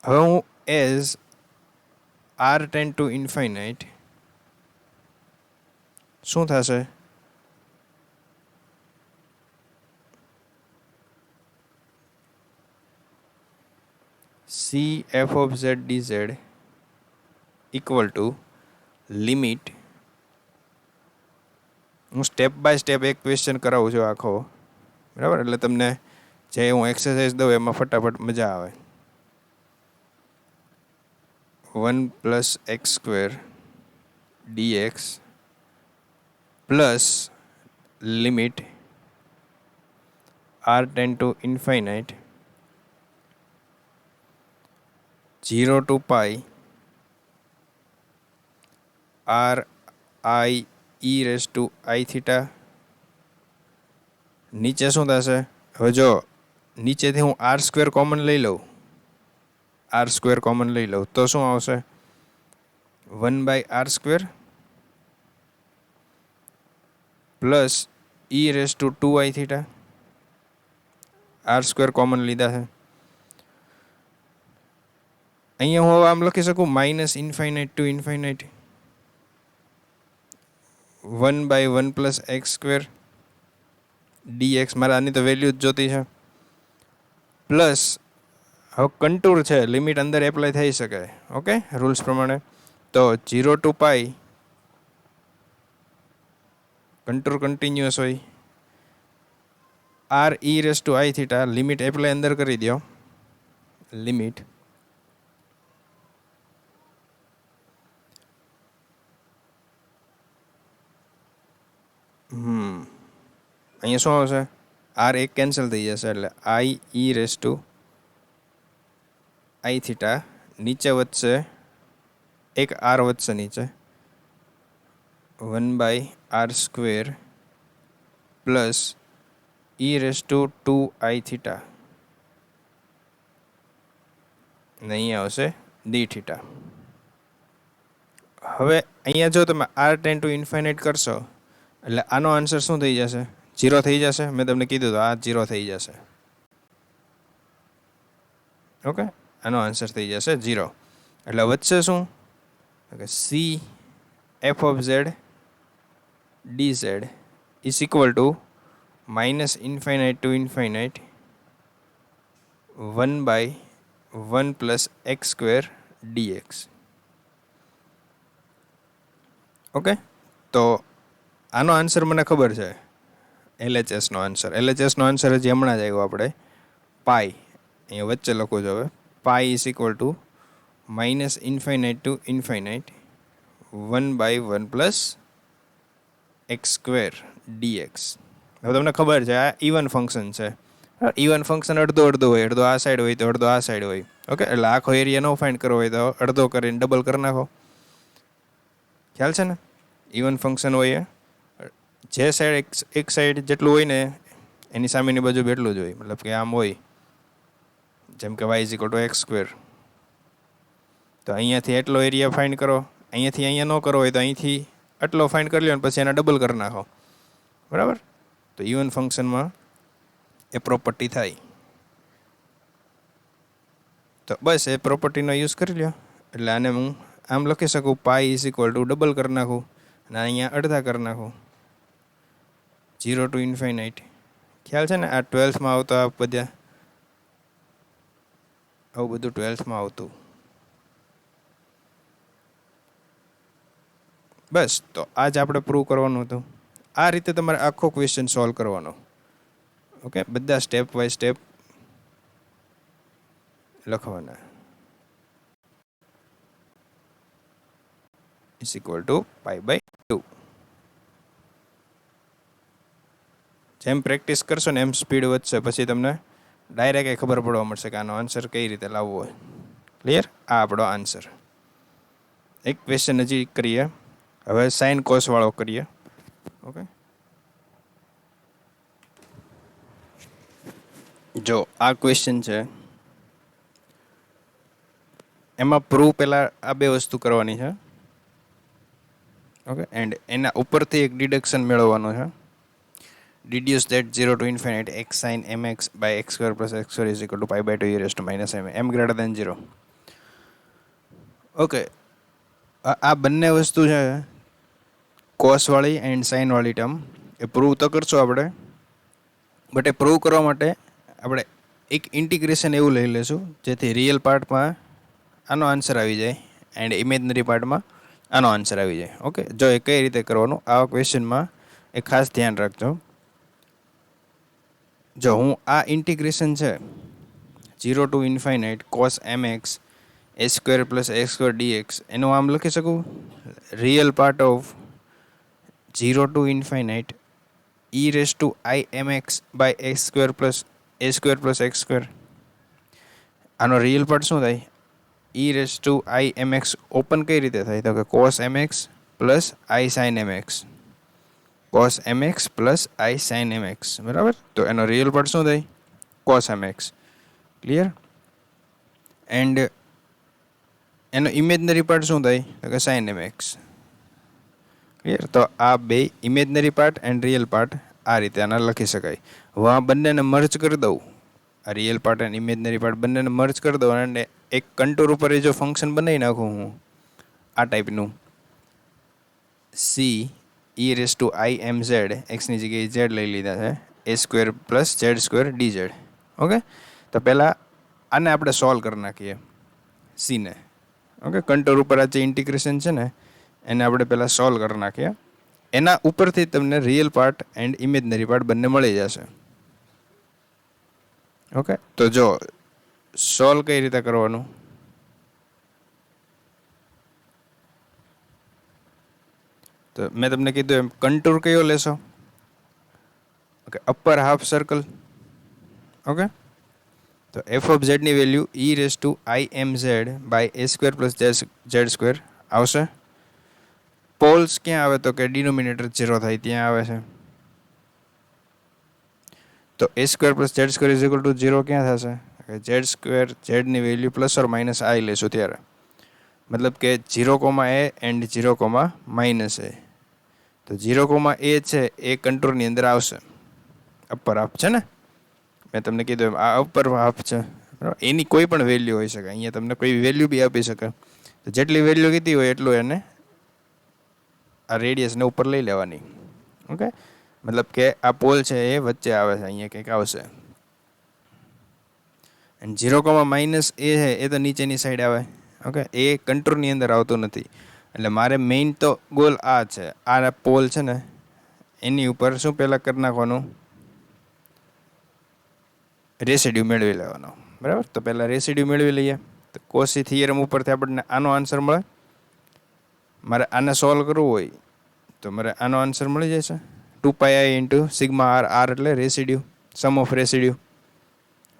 હવે હું as R tend to infinite શું થશે? C F of Z DZ equal to limit. હું સ્ટેપ બાય સ્ટેપ એક ક્વેશ્ચન કરાવું છું આખો, બરાબર, એટલે તમને જે હું એક્સરસાઇઝ દઉં એમાં ફટાફટ મજા આવે. 1 plus X square dx plus limit r tend to infinite 0 to pi r i e raise to i theta નીચે શું થશે? હવે જો નીચેથી હું આર સ્ક્વેર કોમન લઈ લઉં, આર સ્ક્વેર કોમન લઈ લઉં તો શું આવશે? 1/r square plus e raise to 2i theta. R square common લીધા છે. અહીંયા હું આમ લખી શકું minus infinite to infinite 1/1 plus X square DX. મારે આની તો વેલ્યુ જ જોતી છે. પ્લસ હવે કન્ટુર છે, લિમિટ અંદર એપ્લાય થઈ શકે, ઓકે, રૂલ્સ પ્રમાણે. તો 0 ટુ પાઈ કન્ટુર કન્ટિન્યુઅસ હોય. R E raise to I theta limit apply અંદર કરી દો. લિમિટ અહીંયા શું આવશે? આર એક કેન્સલ થઈ જશે એટલે I E raise to I theta. નીચે વધશે એક આર વધશે નીચે 1/r square plus E raise to 2i theta. ને અહીંયા આવશે ડી થીટા. હવે અહીંયા જો તમે આર ટેન ટુ ઇન્ફાઇનાઇટ કરશો એટલે આનો આન્સર શું થઈ જશે? 0 થઈ જશે. મેં તમને કીધું તો આ 0 થઈ જશે. ઓકે, આનો આન્સર થઈ જશે 0. એટલે વધશે શું? C F of Z D Z is equal to minus infinite to infinite 1/1 plus X square DX. Okay, તો આનો આન્સર મને ખબર છે, એલએચએસનો આન્સર. એલએચએસનો આન્સર હજી હમણાં જ આવ્યો આપણે. પાઈ અહીંયા વચ્ચે લખું છું હવે. Pi is equal to minus infinite to infinite 1/1 plus X square DX. હવે તમને ખબર છે આ ઇવન ફંક્શન છે. ઇવન ફંક્શન અડધો અડધો હોય, અડધો આ સાઈડ હોય તો અડધો આ સાઈડ હોય. ઓકે, એટલે આખો એરિયા નો ફાઇન્ડ કરવો હોય તો અડધો કરીને ડબલ કરી નાખો. ખ્યાલ છે ને? ઇવન ફંક્શન હોય જે સાઈડ એક સાઈડ જેટલું હોય ને એની સામેની બાજુ એટલું જ હોય. મતલબ કે આમ હોય, જેમ કે y is equal two x square. તો અહીંયાથી એટલો એરિયા ફાઇન્ડ કરો, અહીંયાથી અહીંયા ન કરો હોય તો અહીંથી આટલો ફાઇન્ડ કરી લો ને પછી એના ડબલ કરી નાખો. બરાબર? તો ઇવન ફંક્શનમાં એ પ્રોપર્ટી થાય. તો બસ એ પ્રોપર્ટીનો યુઝ કરી લ્યો. એટલે આને હું આમ લખી શકું પાઈ ઇઝ ઇક્વલ ટુ ડબલ કરી નાખું અને અહીંયા અડધા કરી નાખું 0 ટુ ઇન્ફાઇનાઇટ. ખ્યાલ છે ને? આ 12થમાં આવતો આ બધા આવું બધું 12થમાં આવતું. બસ, તો આજ આપણે પ્રૂવ કરવાનું હતું. આ રીતે તમારે આખો ક્વેશ્ચન સોલ્વ કરવાનો. ઓકે, બધા સ્ટેપ બાય સ્ટેપ લખવાના. Is equal to π/2. જેમ પ્રેક્ટિસ કરશો ને એમ સ્પીડ વધશે. પછી તમને ડાયરેક્ટ ખબર પડવા મળશે કે આનો આન્સર કઈ રીતે લાવવો હોય. ક્લિયર? આ આપણો આન્સર. એક ક્વેશ્ચન હજી કરીએ. હવે સાઇન કોસ વાળો કરીએ. ઓકે, જો આ ક્વેશ્ચન છે એમાં પ્રૂવ પહેલાં આ બે વસ્તુ કરવાની છે. ઓકે, એન્ડ એના ઉપરથી એક ડિડક્શન મેળવવાનું છે. deduce that 0 to infinite x sin mx by x square plus x square is equal to π/2 e raised to minus m, m greater than 0. Okay, આ બંને વસ્તુ છે કોસ વાળી એન્ડ સાઇન વાળી ટર્મ, એ પ્રૂવ તો કરશું આપણે. બટ એ પ્રૂવ કરવા માટે આપણે એક ઇન્ટિગ્રેશન એવું લઈ લેશું જેથી રિયલ પાર્ટમાં આનો આન્સર આવી જાય એન્ડ ઇમેજનરી પાર્ટમાં આનો આન્સર આવી જાય. ઓકે, જો એ કઈ રીતે કરવાનું આવા ક્વેશ્ચનમાં એ ખાસ ધ્યાન રાખજો. જો હું આ ઇન્ટિગ્રેશન છે 0 to infinite cos mx a square plus x square dx એનું આમ લખી શકું real part of 0 to infinite e raise to I mx by x square plus a square plus x square. આનો રિયલ પાર્ટ શું થાય? e raise to I mx open કઈ રીતે થાય? તો કે cos mx plus I sin mx. cos mx plus i sin mx, બરાબર. તો એનો રિયલ પાર્ટ શું થાય? cos mx. ક્લિયર? એન્ડ એનો ઇમેજનરી પાર્ટ શું થાય? તો કે sin mx. ક્લિયર? તો આ બે imaginary part and real part આ રીતે આના લખી શકાય. હવે આ બંનેને મર્જ કરી દઉં, આ real part and imaginary part બંનેને મર્જ કરી દઉં અને એક કન્ટુર ઉપર એ જો ફંક્શન બનાવી નાખું હું આ ટાઈપનું, C E raise to I M Z, એક્સની જગ્યાએ ઝેડ લઈ લીધા છે, A square plus Z square D Z. Okay, તો પહેલાં આને આપણે સોલ્વ કરી નાખીએ સીને. ઓકે, કન્ટુર ઉપર આ જે ઇન્ટિગ્રેશન છે ને એને આપણે પહેલાં સોલ્વ કરી નાખીએ. એના ઉપરથી તમને real part and imaginary part બંને મળી જશે. ઓકે, તો જો સોલ્વ કઈ રીતે કરવાનું, તો મેં તમને કીધું એમ કન્ટુર કયો લેશો? Okay, upper half circle. Okay, તો એફ ઓફ ઝેડની value E raise to I M Z by A square plus Z square આવશે. પોલ્સ ક્યાં આવે? તો કે ડિનોમિનેટર 0 થાય ત્યાં આવે છે. તો A square plus Z square is equal to 0 ક્યાં થશે? ઝેડ સ્ક્વેર ઝેડની value plus or minus I લેશું ત્યારે, મતલબ કે 0, a એન્ડ 0, માઇનસ એ. તો 0, a છે એ કન્ટુરની અંદર આવશે. અપર હાફ છે ને, મેં તમને કીધું એમ આ અપર હાફ છે, બરાબર. એની કોઈ પણ વેલ્યુ હોઈ શકે, અહીંયા તમને કોઈ વેલ્યુ બી આપી શકે. તો જેટલી વેલ્યુ કીધી હોય એટલું એને આ રેડિયસને ઉપર લઈ લેવાની. ઓકે, મતલબ કે આ પોલ છે એ વચ્ચે આવે છે, અહીંયા કંઈક આવશે. અને 0, માઇનસ એ છે એ તો નીચેની સાઈડ આવે. ઓકે, એ કન્ટુરની અંદર આવતું નથી. એટલે મારે મેઇન તો ગોલ આ છે, આ પોલ છે ને એની ઉપર શું પહેલાં કરી નાખવાનું? રેસિડ્યુ મેળવી લેવાનો, બરાબર. તો પહેલાં રેસિડ્યુ મેળવી લઈએ. તો કોસી થિયરમ ઉપરથી આપણને આનો આન્સર મળે. મારે આને સોલ્વ કરવું હોય તો મારે આનો આન્સર મળી જશે, 2πi into sigma R. R એટલે રેસિડ્યુ, સમ ઓફ રેસિડ્યુ,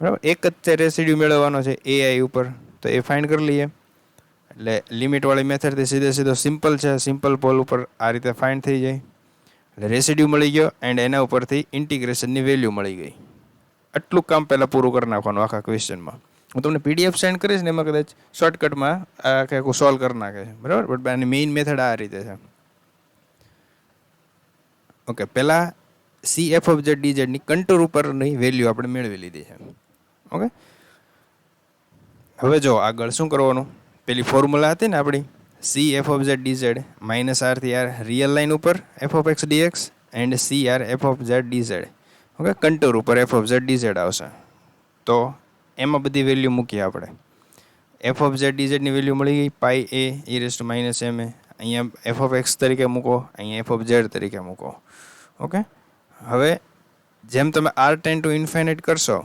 બરાબર. એક જ છે રેસિડ્યુ મેળવવાનો છે એઆઈ ઉપર, તો એ ફાઇન્ડ કરી લઈએ. એટલે લિમિટવાળી મેથડથી સીધો સિમ્પલ છે, સિમ્પલ પોલ ઉપર આ રીતે ફાઇન્ડ થઈ જાય. એટલે રેસિડ્યુ મળી ગયો એન્ડ એના ઉપરથી ઇન્ટિગ્રેશનની વેલ્યુ મળી ગઈ. આટલું કામ પહેલાં પૂરું કરી નાખવાનું આખા ક્વેશ્ચનમાં. હું તમને પીડીએફ સેન્ડ કરીશ ને એમાં કદાચ શોર્ટકટમાં આ આખું સોલ્વ કરી નાખે છે, બરાબર. બટ આની મેઇન મેથડ આ રીતે છે. ઓકે, પહેલાં C F of Z D ઝેડની કન્ટુર ઉપરની વેલ્યુ આપણે મેળવી લીધી છે. ઓકે, હવે જો આગળ શું કરવાનું? પેલી ફોર્મ્યુલા હતી ને આપણી, C F of Z D Z minus આરથી આર રિયલ લાઇન ઉપર F of X DX and C R F of Z D Z. Okay, contour ઉપર F of Z D Z આવશે. તો એમાં બધી વેલ્યુ મૂકીએ આપણે. એફ ઓફ ઝેડ ડી ઝેડની વેલ્યુ મળી ગઈ pi A E raise to minus M A. અહીંયા એફ ઓફ એક્સ તરીકે મૂકો, અહીંયા એફ ઓફ ઝેડ તરીકે મૂકો. ઓકે, હવે જેમ તમે આર ટેન ટુ ઇન્ફાઇનાઇટ કરશો,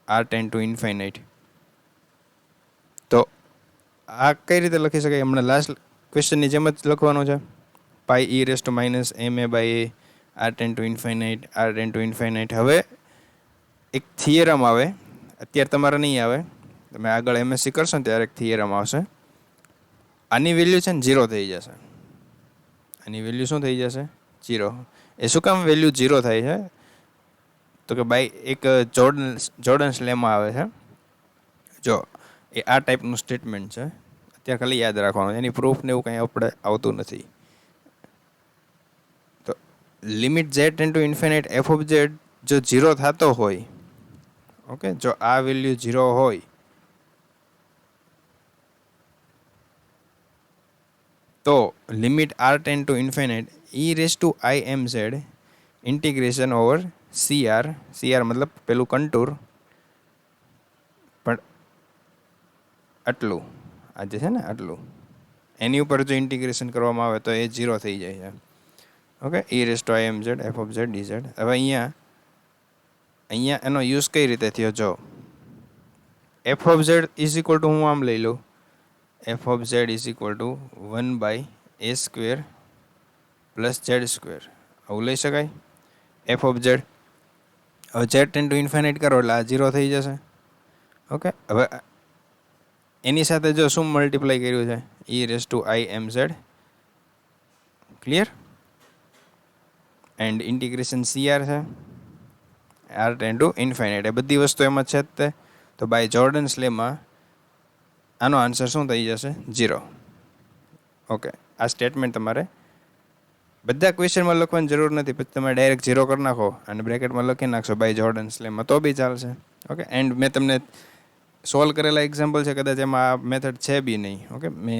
આર ટેન ટુ ઇન્ફાઇનાઇટ, તો આ કઈ રીતે લખી શકાય? હમણાં લાસ્ટ ક્વેશ્ચનની જેમ જ લખવાનું છે. Pi E raise to minus M A by A, R ten to infinite, R ten to infinite. હવે એક થિયરમ આવે, અત્યારે તમારે નહીં આવે, તમે આગળ એમએસસી કરશો ને ત્યારે એક થિયરમ આવશે. આની વેલ્યુ છે ને 0 થઈ જશે. આની વેલ્યુ શું થઈ જશે? 0. એ શું કામ વેલ્યુ 0 થાય છે? તો કે ભાઈ એક જોર્ડન્સ લેમાં આવે છે. જો એ આ ટાઈપનું સ્ટેટમેન્ટ છે, અત્યારે ખાલી યાદ રાખવાનું, એની પ્રૂફ ને એવું કંઈ આપણે આવતું નથી. તો limit Z ten to infinite F of Z જો 0 થતો હોય, ઓકે, જો આ વેલ્યુ 0 હોય તો limit R ten to infinite E raise to I M Z integration over CR. CR મતલબ પેલું કન્ટુર, પણ આટલું આ જે છે ને આટલું, એની ઉપર જો ઇન્ટિગ્રેશન કરવામાં આવે તો એ 0 થઈ જાય છે. Okay, E raise to I M Z F of Z D Z. હવે અહીંયા એનો યુઝ કઈ રીતે થયો? જો F of Z is equal to, હું આમ લઈ લઉં, F of Z is equal to 1/a square plus Z square, આવું લઈ શકાય. એફ ઓફ ઝેડ, હવે ઝેડ ટેન ટુ ઇન્ફાઇનાઇટ કરો એટલે આ 0 થઈ જશે. ઓકે, હવે એની સાથે જો શું મલ્ટીપ્લાય કર્યું છે? E raise to I M Z. Clear? And integration CR છે, R ટેન ટુ ઇન્ફાઇનાઇટ. એ બધી વસ્તુ એમાં છે જ તે. તો બાય જોર્ડન્સ લેમાં આનો આન્સર શું થઈ જશે? 0. ઓકે, આ સ્ટેટમેન્ટ તમારે બધા ક્વેશ્ચનમાં લખવાની જરૂર નથી. પછી તમે ડાયરેક્ટ 0 કરી નાખો અને બ્રેકેટમાં લખી નાખશો બાય જોર્ડન્સ લેમાં તો બી ચાલશે. ઓકે, એન્ડ મેં તમને સોલ્વ કરેલા એક્ઝામ્પલ છે, કદાચ એમાં આ મેથડ છે બી નહીં. ઓકે, મેં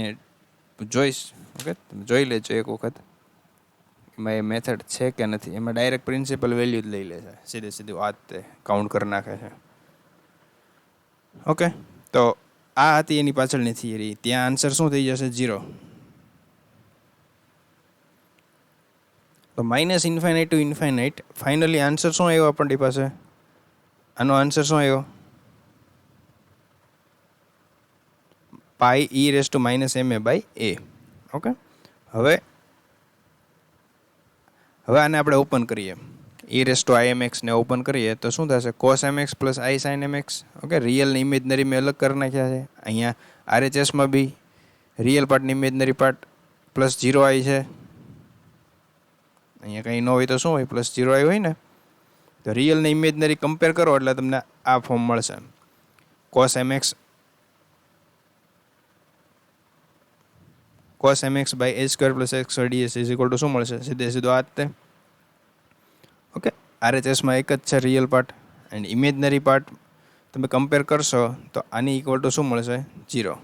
જોઈશ. ઓકે, તમે જોઈ લેજો એક વખત એમાં એ મેથડ છે કે નથી. એમાં ડાયરેક્ટ પ્રિન્સિપલ વેલ્યુ જ લઈ લે છે, સીધું આ તે કાઉન્ટ કરી નાખે છે. ઓકે, તો આ હતી એની પાછળની થિયરી. ત્યાં આન્સર શું થઈ જશે? 0. તો minus infinite to infinite finally answer શું આવ્યો આપણી પાસે? આનો આન્સર શું આવ્યો? Pi E raise to minus MA by A. Okay, હવે આને આપણે ઓપન કરીએ. ઈ રેસ ટુ IMX ને ઓપન કરીએ તો શું થશે? cos MX plus I sin MX. Okay, real ને ઇમેજનરી મેં અલગ કરી નાખ્યા છે. અહીંયા RHSમાં બી રિયલ પાર્ટ ને ઇમેજનરી પાર્ટ પ્લસ 0i છે. અહીંયા કંઈ ન હોય તો શું હોય? પ્લસ 0i હોય ને. તો રિયલ ને ઇમેજનરી કમ્પેર કરો એટલે તમને આ ફોર્મ મળશે. cos MX by A² plus X² ds is equal to શું મળશે? સીધું આ જ તે. ઓકે, RHSમાં એક જ છે real part and imaginary part તમે કમ્પેર કરશો તો આની ઇક્વલ ટુ શું મળશે? 0.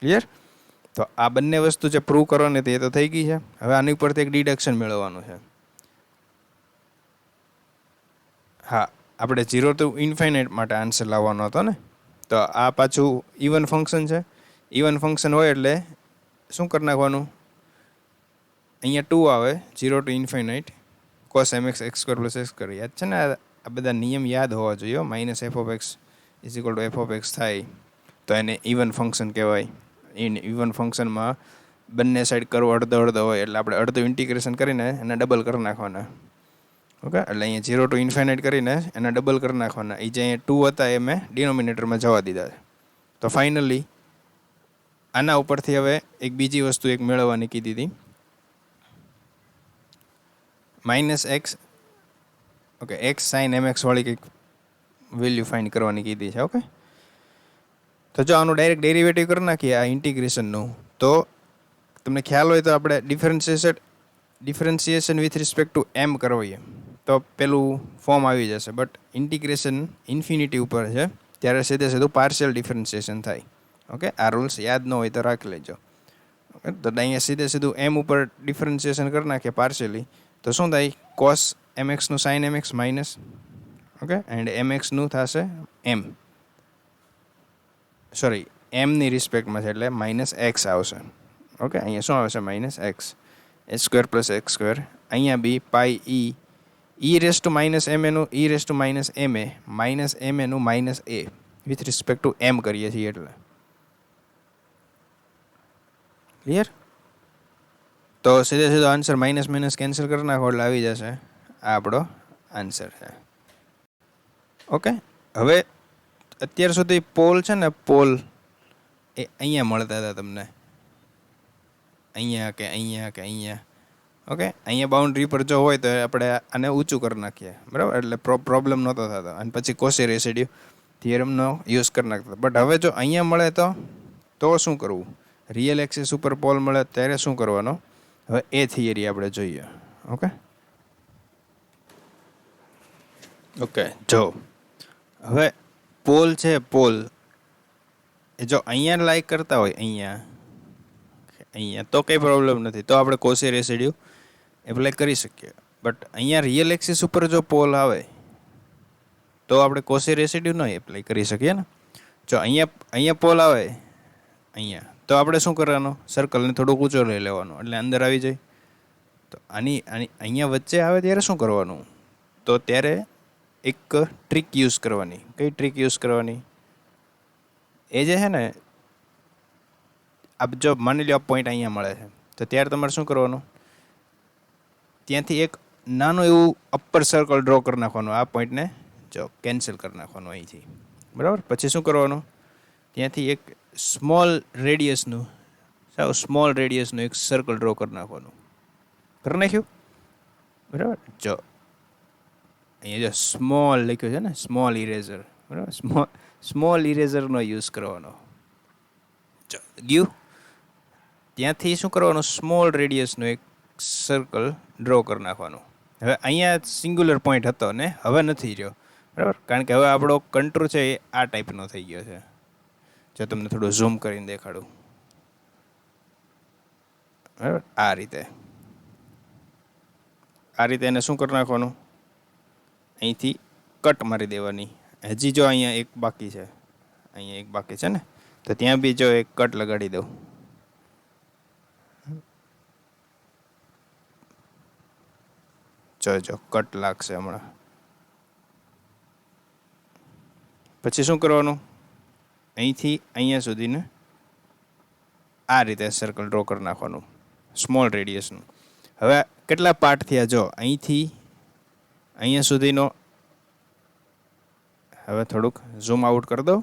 ક્લિયર? તો આ બંને વસ્તુ જે પ્રૂવ કરવાની હતી એ તો થઈ ગઈ છે. હવે આની ઉપરથી એક ડિડક્શન મેળવવાનું છે. હા, આપણે 0 ટુ ઇન્ફાઇનાઇટ માટે આન્સર લાવવાનો હતો ને. તો આ પાછું ઇવન ફંક્શન છે. ઇવન ફંક્શન હોય એટલે શું કરી નાખવાનું? અહીંયા 2 આવે 0 to infinite cos MX X² plus X². યાદ છે ને? આ બધા નિયમ યાદ હોવા જોઈએ. Minus f(x) is equal two f(x) થાય તો એને ઇવન ફંક્શન કહેવાય. ઇવન ફંક્શનમાં બંને સાઈડ કરવો અડધો હોય એટલે આપણે અડધું ઇન્ટિગ્રેશન કરીને એને ડબલ કરી નાખવાના. ઓકે, એટલે અહીંયા 0 ટુ ઇન્ફાઇનાઇટ કરીને એને ડબલ કરી નાખવાના. એ જે અહીંયા 2 હતા એ મેં ડિનોમિનેટરમાં જવા દીધા છે. તો ફાઇનલી આના ઉપરથી હવે એક બીજી વસ્તુ એક મેળવવાની કીધી હતી. Minus x, okay, X sin MX વાળી કંઈક વેલ્યુ ફાઇન્ડ કરવાની કીધી છે. ઓકે, તો જો આનું ડાયરેક્ટ ડેરિવેટિવ કરી નાખીએ આ ઇન્ટિગ્રેશનનું, તો તમને ખ્યાલ હોય તો આપણે differentiation with respect to M કરવીએ તો પેલું ફોર્મ આવી જશે. બટ ઇન્ટિગ્રેશન ઇન્ફિનિટી ઉપર છે ત્યારે સીધું પાર્શિયલ ડિફરન્સિએશન થાય. ઓકે, આ રૂલ્સ યાદ ન હોય તો રાખી લેજો. ઓકે, તો અહીંયા સીધું M ઉપર ડિફરન્સિએશન કરી નાખીએ પાર્શિયલી તો શું થાય? cos MX નું sin MX minus, okay, and MX નું થશે M, સોરી એમની રિસ્પેક્ટમાં છે એટલે માઇનસ એક્સ આવશે. ઓકે, અહીંયા શું આવશે? Minus X H² plus X². અહીંયા બી pi E raise to minus MA નું E raise to minus MA minus MA નું minus A with respect to M કરીએ છીએ એટલે. ક્લિયર? તો સીધો આન્સર માઇનસ માઇનસ કેન્સલ કરી નાખો એટલે આવી જશે આ આપણો આન્સર છે. ઓકે, હવે અત્યાર સુધી પોલ છે ને, પોલ એ અહીંયા મળતા હતા તમને, અહીંયા કે અહીંયા કે અહીંયા. ઓકે, અહીંયા બાઉન્ડ્રી પર જો હોય તો આપણે આને ઊંચું કરી નાખીએ, બરાબર, એટલે પ્રોબ્લેમ નહોતો થતો અને પછી કોશી રેસિડ્યુ થિયરમનો યુઝ કરી નાખતા. બટ હવે જો અહીંયા મળે તો શું કરવું? રિયલ એક્સિસ ઉપર પોલ મળે ત્યારે શું કરવાનો? હવે એ થિયરી આપણે જોઈએ. ઓકે, જો હવે પોલ છે, પોલ એ જો અહીંયા લાઈક કરતા હોય અહીંયા તો કંઈ પ્રોબ્લેમ નથી, તો આપણે કોશી રેસિડ્યુ એપ્લાય કરી શકીએ. બટ અહીંયા રિયલ એક્સિસ ઉપર જો પોલ આવે તો આપણે કોશી રેસિડ્યુ નહીં એપ્લાય કરી શકીએ ને. જો અહીંયા પોલ આવે અહીંયા તો આપણે શું કરવાનું? સર્કલને થોડુંક ઊંચો લઈ લેવાનું એટલે અંદર આવી જાય. તો આની અહીંયા વચ્ચે આવે ત્યારે શું કરવાનું? તો ત્યારે એક ટ્રીક યુઝ કરવાની. કઈ ટ્રીક યુઝ કરવાની? એ જે છે ને, આ જો માની લો આ પોઈન્ટ અહીંયા મળે છે તો ત્યારે તમારે શું કરવાનું? ત્યાંથી એક નાનું એવું અપર સર્કલ ડ્રો કરી નાખવાનું. આ પોઈન્ટને જો કેન્સલ કરી નાખવાનું અહીંથી, બરાબર. પછી શું કરવાનું? ત્યાંથી એક સ્મોલ રેડિયસનું એક સર્કલ ડ્રો કરી નાખવાનું. કરી નાખ્યું? બરાબર. જો અહીંયા જો સ્મોલ લખ્યું છે ને, સ્મોલ ઇરેઝર, બરાબર. સ્મોલ ઇરેઝરનો યુઝ કરવાનો. ગયું. ત્યાંથી શું કરવાનું, સ્મોલ રેડિયસનું એક સર્કલ ડ્રો કરી નાખવાનું. હવે અહીંયા સિંગ્યુલર પોઈન્ટ હતો ને હવે નથી રહ્યો, બરાબર, કારણ કે હવે આપણો કંટ્રોલ છે એ આ ટાઈપનો થઈ ગયો છે. જો તમને થોડું ઝૂમ કરીને દેખાડું, બરાબર, આ રીતે એને શું કરી નાખવાનું, અહીંથી કટ મારી દેવાની. હજી જો અહીંયા એક બાકી છે, અહીંયા એક બાકી છે ને, તો ત્યાં બી જો એક કટ લગાડી દઉં. જો કટ લાગશે હમણાં. પછી શું કરવાનું, અહીંથી અહીંયા સુધીને આ રીતે સર્કલ ડ્રો કરી નાખવાનું, સ્મોલ રેડિયસનું. હવે કેટલા પાર્ટ થયા જો, અહીંથી અહીંયા સુધીનો. હવે થોડુંક ઝૂમ આઉટ કરી દો.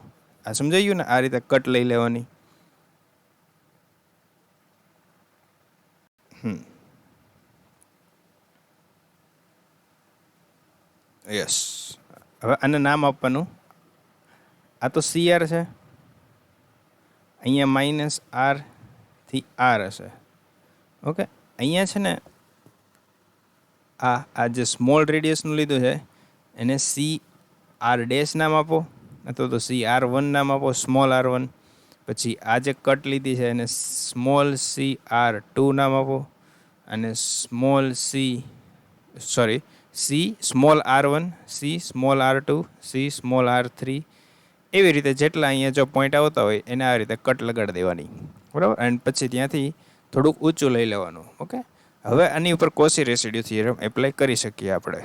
આ સમજાઈ ગયું ને, આ રીતે કટ લઈ લેવાની. યસ. હવે આને નામ આપવાનું. આ તો CR છે, અહીંયા -R થી R હશે. ઓકે, અહીંયા છે ને આ જે સ્મોલ રેડિયસનું લીધું છે એને CR' નામ આપો, અથવા તો CR1 નામ આપો, સ્મોલ R1. પછી આ જે કટ લીધી છે એને સ્મોલ CR2 નામ આપો, અને C small R1, C small R2, C small R3. એવી રીતે જેટલા અહીંયા જો પોઈન્ટ આવતા હોય એને આ રીતે કટ લગાડી દેવાની, બરાબર. અને પછી ત્યાંથી થોડુંક ઊંચું લઈ લેવાનું. ઓકે, હવે આની ઉપર કોસી રેસિડ્યુ થિયરમ એપ્લાય કરી શકીએ આપણે,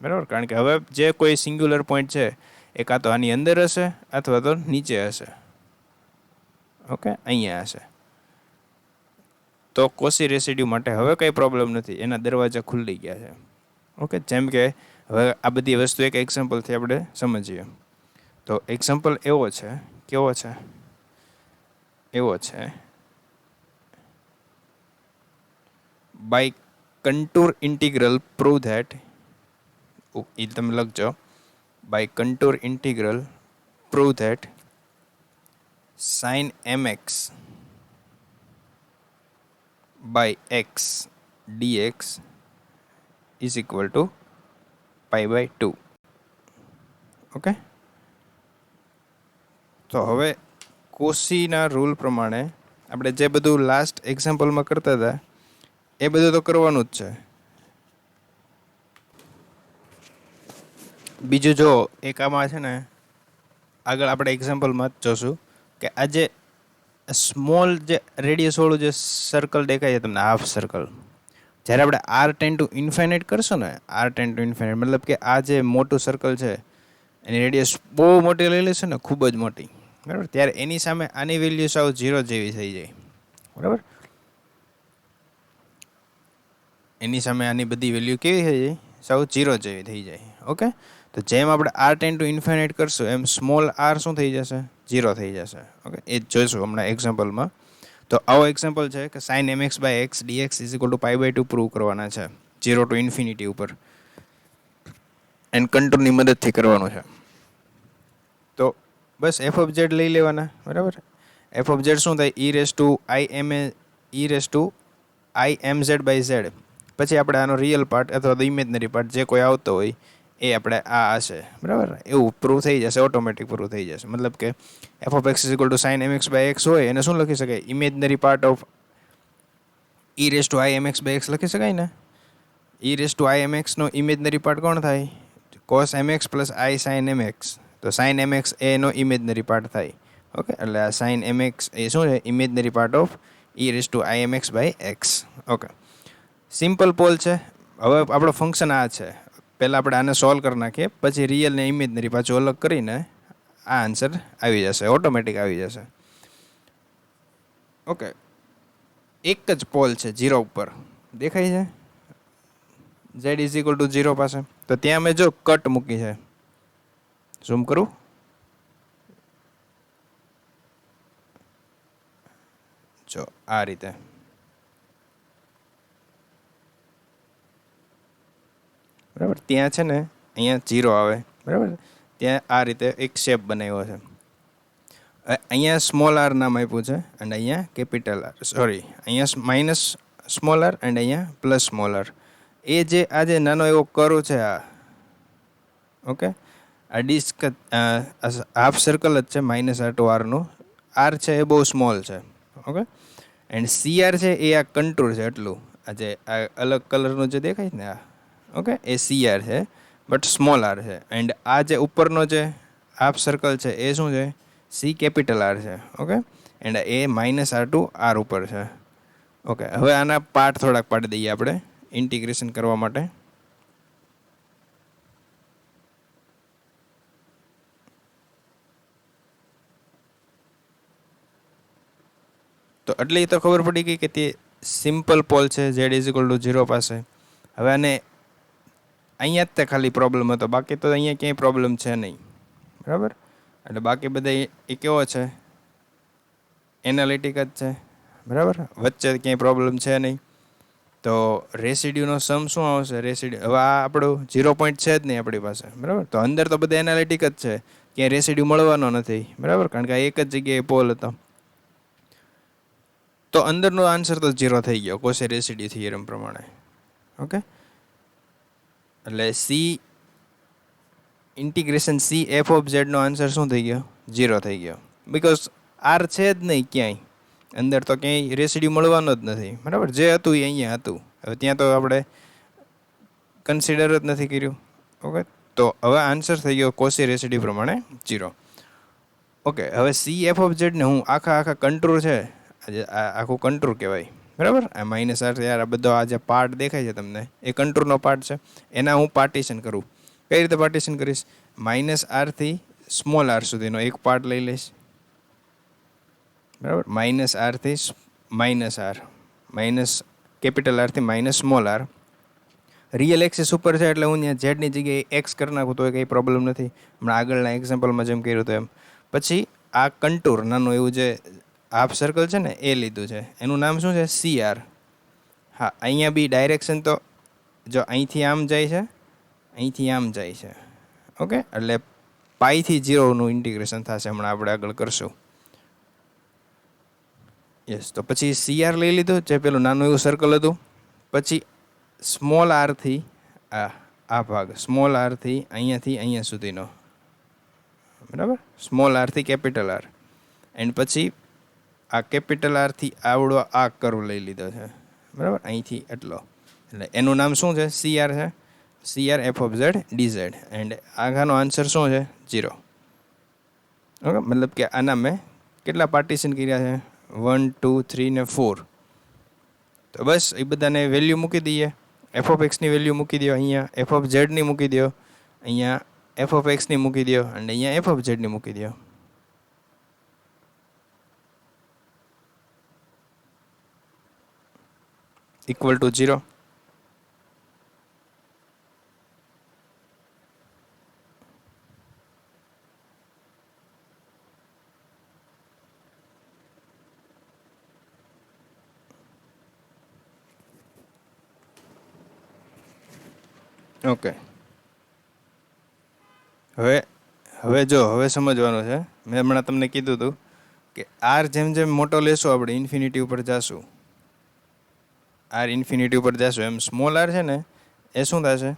બરાબર. કારણ કે હવે જે કોઈ સિંગ્યુલર પોઈન્ટ છે એ કાં તો આની અંદર હશે અથવા તો નીચે હશે. ઓકે, અહીંયા હશે. તો કોસી રેસિડ્યુ માટે હવે કંઈ પ્રોબ્લેમ નથી, એના દરવાજા ખુલી ગયા છે. ઓકે, જેમ કે હવે આ બધી વસ્તુ એક એક્ઝામ્પલથી આપણે સમજીએ. તો એક્ઝામ્પલ એવો છે, કેવો છે, એવો છે. By contour integral prove that, એ તમે લખજો, by contour integral prove that sin mx by x dx is equal to π/2. Okay, તો હવે કોસીના રૂલ પ્રમાણે આપણે જે બધું લાસ્ટ એક્ઝામ્પલમાં કરતા હતા એ બધું તો કરવાનું જ છે. બીજું જો એક આમાં છે ને, આગળ આપણે એક્ઝામ્પલમાં જ જોશું કે આ જે સ્મોલ જે રેડિયસ વાળું જે સર્કલ દેખાય છે તમને, હાફ સર્કલ, જ્યારે આપણે R →∞ કરશું ને, R →∞ મતલબ કે આ જે મોટું સર્કલ છે એની રેડિયસ બહુ મોટી લઈ લેશે ને, ખૂબ જ મોટી, બરાબર, ત્યારે એની સામે આની વેલ્યુ સાવ 0 જેવી થઈ જાય, બરાબર. એની સામે આની બધી વેલ્યુ કેવી થઈ જાય, સાવ 0 જેવી થઈ જાય. ઓકે, તો જેમ આપણે R →∞ કરશું એમ સ્મોલ r શું થઈ જશે, 0 થઈ જશે. ઓકે, એ જ જોઈશું હમણાં એક્ઝામ્પલમાં. તો આવો એક્ઝામ્પલ છે કે sin mx by x dx is equal to π/2 prove કરવાના છે 0 to ∞ ઉપર, એન્ડ કંટ્રોલની મદદથી કરવાનું છે. તો બસ f of z લઈ લેવાના, બરાબર. f of z શું થાય, e⁻imz/z. પછી આપણે આનો રિયલ પાર્ટ અથવા તો ઇમેજનરી પાર્ટ જે કોઈ આવતો હોય એ આપણે આ હશે, બરાબર. એવું પ્રૂવ થઈ જશે, ઓટોમેટિક પ્રૂવ થઈ જશે. મતલબ કે f of x is equal to sin mx by x હોય એને શું લખી શકાય, ઇમેજનરી પાર્ટ ઓફ e⁻imx/x લખી શકાય ને. e⁻imx નો ઇમેજનરી પાર્ટ કોણ થાય, cos mx plus I sin mx. તો sin mx એનો ઇમેજનરી પાર્ટ થાય. ઓકે, એટલે આ sin mx એ શું છે, imaginary part of e⁻imx/x. Okay, simple pole છે. હવે આપણો ફંક્શન આ છે. પહેલાં આપણે આને સોલ્વ કરી નાખીએ, પછી રિયલ ને ઇમેજનરી પાછું અલગ કરીને આ આન્સર આવી જશે, ઓટોમેટિક આવી જશે. ઓકે, એક જ પોલ છે 0 ઉપર, દેખાય છે, z is equal to 0 પાસે. તો ત્યાં મેં જો કટ મૂકી છે, ઝૂમ કરું, જો આ રીતે. બરાબર. ત્યાં છે ને અહીંયા 0 આવે, બરાબર. ત્યાં આ રીતે એક શેપ બનાવ્યો છે. અહીંયા સ્મોલ આર નામ આપ્યું છે અને અહીંયા કેપિટલ આર, સોરી અહીંયા માઇનસ સ્મોલ આર એન્ડ અહીંયા પ્લસ સ્મોલ આર. એ જે આ જે નાનો એવો કર્વ છે આ, ઓકે, આ ડિસ્ક હાફ સર્કલ જ છે -r2r નું. આર છે એ બહુ સ્મોલ છે, ઓકે. એન્ડ CR છે એ આ કન્ટુર છે એટલું, આ જે આ અલગ કલરનું જે દેખાય ને આ, ઓકે, એ CR છે બટ સ્મોલ આર છે. એન્ડ આ જે ઉપરનો જે હાફ સર્કલ છે એ શું છે? C કેપિટલ આર છે, ઓકે. એન્ડ એ -r2r ઉપર છે, ઓકે. હવે આના પાર્ટ થોડાક પાડી દઈએ આપણે ઇન્ટિગ્રેશન કરવા માટે. તો એટલે તો ખબર પડી ગઈ કે તે સિમ્પલ પોલ છે z=0 પાસે. હવે આને અહીંયા જ તે ખાલી પ્રોબ્લેમ હતો, બાકી તો અહીંયા ક્યાંય પ્રોબ્લેમ છે નહીં, બરાબર. એટલે બાકી બધા એ કેવો છે? એનાલિટિક જ છે, બરાબર. વચ્ચે ક્યાંય પ્રોબ્લેમ છે નહીં. તો રેસિડ્યુનો સમ શું આવશે? રેસિડ્યુ હવે આ આપણું 0 પોઈન્ટ છે જ નહીં આપણી પાસે, બરાબર. તો અંદર તો બધા એનાલિટિક જ છે, ક્યાંય રેસિડ્યુ મળવાનો નથી, બરાબર, કારણ કે આ એક જ જગ્યાએ પોલ હતો. તો અંદરનો આન્સર તો 0 થઈ ગયો કોસે રેસિડ્યુ થિયરમ પ્રમાણે, ઓકે. એટલે ઇન્ટિગ્રેશન C f(z) નો આન્સર શું થઈ ગયો? 0 થઈ ગયો. બીકોઝ આર છે જ નહીં ક્યાંય અંદર, તો ક્યાંય રેસિડ્યુ મળવાનો જ નથી, બરાબર. જે હતું એ અહીંયા હતું, હવે ત્યાં તો આપણે કન્સિડર જ નથી કર્યું, ઓકે. તો હવે આન્સર થઈ ગયો કોસી રેસિડ્યુ પ્રમાણે 0, ઓકે. હવે C f(z) ને હું આખા કન્ટુર છે, આખું કન્ટુર કહેવાય, બરાબર. આ -r યાર, આ બધો આ જે પાર્ટ દેખાય છે તમને એ કન્ટુરનો પાર્ટ છે. એના હું પાર્ટીશન કરું. કઈ રીતે પાર્ટીશન કરીશ? -r થી સ્મોલ આર સુધીનો એક પાર્ટ લઈ લઈશ, બરાબર. -r થી -r, માઇનસ કેપિટલ આર થી minus small R. Real axis ઉપર છે એટલે હું ત્યાં ઝેડની જગ્યાએ એક્સ કરી નાખું તો કંઈ પ્રોબ્લેમ નથી. હમણાં આગળના એક્ઝામ્પલમાં જેમ કર્યું હતું એમ. પછી આ કન્ટુર નાનું એવું જે હાફ સર્કલ છે ને એ લીધું છે, એનું નામ શું છે? CR. હા, અહીંયા બી ડાયરેક્શન તો જો અહીંથી આમ જાય છે, અહીંથી આમ જાય છે, ઓકે. એટલે પાઈથી 0નું ઇન્ટિગ્રેશન થશે, હમણાં આપણે આગળ કરશું. યસ. તો પછી CR લઈ લીધું, જે પેલું નાનું એવું સર્કલ હતું. પછી સ્મોલ આરથી આ ભાગ, સ્મોલ આરથી અહીંયાથી અહીંયા સુધીનો, બરાબર. સ્મોલ આરથી કેપિટલ આર. એન્ડ પછી આ કેપિટલ આરથી આવડો આ કર્વ લઈ લીધો છે, બરાબર, અહીંથી એટલો. એટલે એનું નામ શું છે? CR છે. CR f(z) dz. એન્ડ આગાનો આન્સર શું છે? 0, ઓકે. મતલબ કે આના મેં કેટલા પાર્ટીશન કર્યા છે? 1, 2, 3 ને 4. તો બસ એ બધાને વેલ્યુ મૂકી દઈએ. f(x) ની વેલ્યુ મૂકી દો, અહીંયા f(z) ની મૂકી દો, અહીંયા f(x) ની મૂકી દો અને અહીંયા f(z) ની મૂકી દો. Equal to 0. ઓકે. હવે સમજવાનું છે. મેં હમણાં તમને કીધું હતું કે આર જેમ જેમ મોટો લેશો આપણે ઇન્ફિનિટી ઉપર જશું, આર ઇન્ફિનિટી ઉપર જશું એમ સ્મોલ આર છે ને એ શું થશે?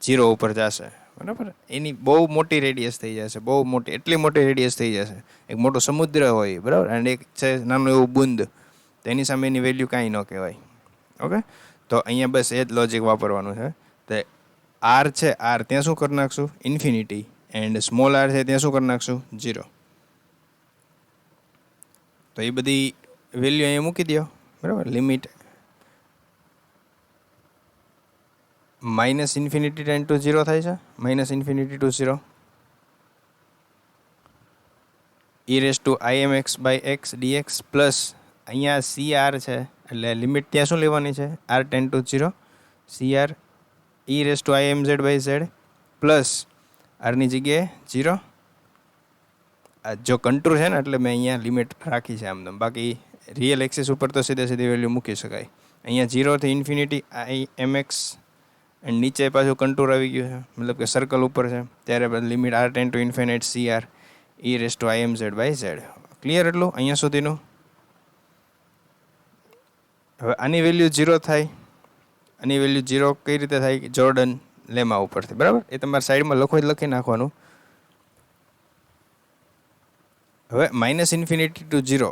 0 ઉપર જશે, બરાબર. એની બહુ મોટી રેડિયસ થઈ જશે, બહુ મોટી, એટલી મોટી રેડિયસ થઈ જશે. એક મોટો સમુદ્ર હોય, બરાબર, અને એક છે નાનું એવું બુંદ, તો એની સામે એની વેલ્યુ કાંઈ ન કહેવાય, ઓકે. તો અહીંયા બસ એ જ લોજિક વાપરવાનું છે. તો આર છે, આર ત્યાં શું કરી નાખશું? ઇન્ફિનિટી. એન્ડ સ્મોલ આર છે ત્યાં શું કરી નાખશું? 0. તો એ બધી વેલ્યુ અહીંયા મૂકી દો, બરાબર. લિમિટ -ઇન્ફિનિટી ટેન્ડ ટુ 0 થાય છે, -infinity to 0. e⁻⁰x dx plus અહીંયા CR છે એટલે લિમિટ ત્યાં શું લેવાની છે? r tend to 0, CR e⁻⁻z plus આરની જગ્યાએ 0. આ જો કન્ટુર છે ને એટલે મેં અહીંયા લિમિટ રાખી છે આમ. બાકી રિયલ એક્સિસ ઉપર તો સીધી વેલ્યુ મૂકી શકાય. અહીંયા 0 થી ઇન્ફિનિટી i mx એન્ડ નીચે પાછું કન્ટુર આવી ગયું છે, મતલબ કે સર્કલ ઉપર છે. ત્યારે limit R ten to infinite C R E raise to I M Z by Z. Clear એટલું અહીંયા સુધીનું? હવે આની વેલ્યુ 0 થાય. આની વેલ્યુ 0 કઈ રીતે થાય? જોર્ડન લેમા ઉપરથી, બરાબર? એ તમારે સાઈડમાં લખો જ લખી નાખવાનું. હવે માઇનસ ઇન્ફિનિટી ટુ 0,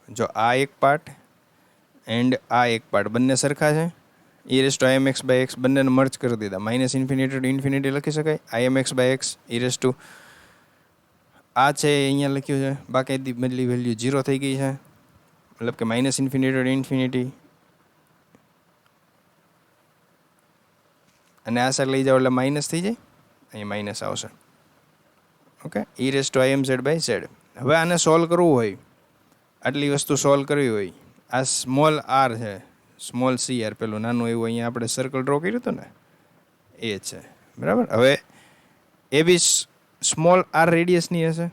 જો આ એક પાર્ટ એન્ડ આ એક પાર્ટ બંને સરખા છે. E raise to I M X by X બંનેને મર્જ કરી દીધા. માઇનસ ઇન્ફિનિટી ટુ ઇન્ફિનિટી લખી શકાય. I M X by X E raise to આ છે અહીંયા લખ્યું છે, બાકી બદલી વેલ્યુ 0 થઈ ગઈ છે. મતલબ કે માઇનસ ઇન્ફિનિટી ટુ ઇન્ફિનિટી, અને આ સાઈડ લઈ જાઓ એટલે માઇનસ થઈ જાય. અહીં માઇનસ આવશે. Okay, E raise to I M Z by Z. હવે આને સોલ્વ કરવું હોય, આટલી વસ્તુ સોલ્વ કરવી હોય, આ સ્મોલ આર છે, સ્મોલ સી આર, પેલું નાનું એવું અહીંયા આપણે સર્કલ ડ્રો કર્યું હતું ને, એ છે, બરાબર? હવે એ બી સ્મોલ આર રેડિયસની હશે,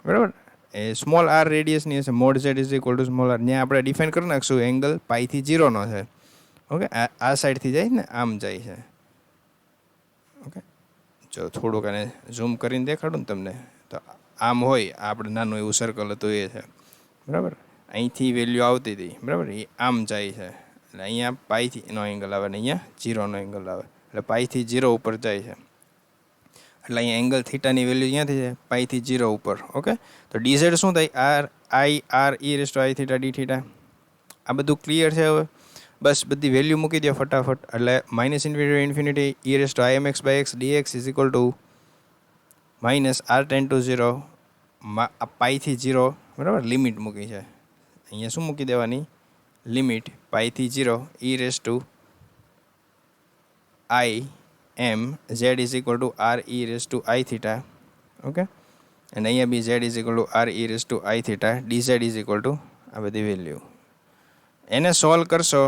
બરાબર? એ સ્મોલ આર રેડિયસની હશે. Mod Z is equal to small R. ત્યાં આપણે ડિફાઇન કરી નાખશું એંગલ પાઈથી 0નો છે. ઓકે, આ સાઈડથી જાય ને, આમ જાય છે. ઓકે, જો થોડુંક આને ઝૂમ કરીને દેખાડું ને તમને, તો આમ હોય, આપણે નાનું એવું સર્કલ હતું એ છે, બરાબર? અહીંથી વેલ્યુ આવતી હતી, બરાબર? એ આમ જાય છે, એટલે અહીંયા પાઈથી નો એંગલ આવે ને અહીંયા 0નો એંગલ આવે, એટલે પાઈથી 0 ઉપર જાય છે. એટલે અહીંયા એંગલ થીટાની વેલ્યુ ક્યાંથી છે? પાઈથી 0 ઉપર. ઓકે, તો ડીઝેડ શું થાય? R I R E raise to I theta D theta. આ બધું ક્લિયર છે? હવે બસ બધી વેલ્યુ મૂકી દો ફટાફટ. એટલે minus infinity E raise to I M X by X DX is equal to minus R ten to 0 પાઈથી 0, બરાબર? લિમિટ મૂકી છે અહીંયા. શું મૂકી દેવાની? લિમિટ પાઈથી 0 E raise to I M Z is equal to R E raise to I theta. Okay, અને અહીંયા બી Z is equal to R E raise to I theta. D Z is equal two આ બધી વેલ્યુ. એને સોલ્વ કરશો,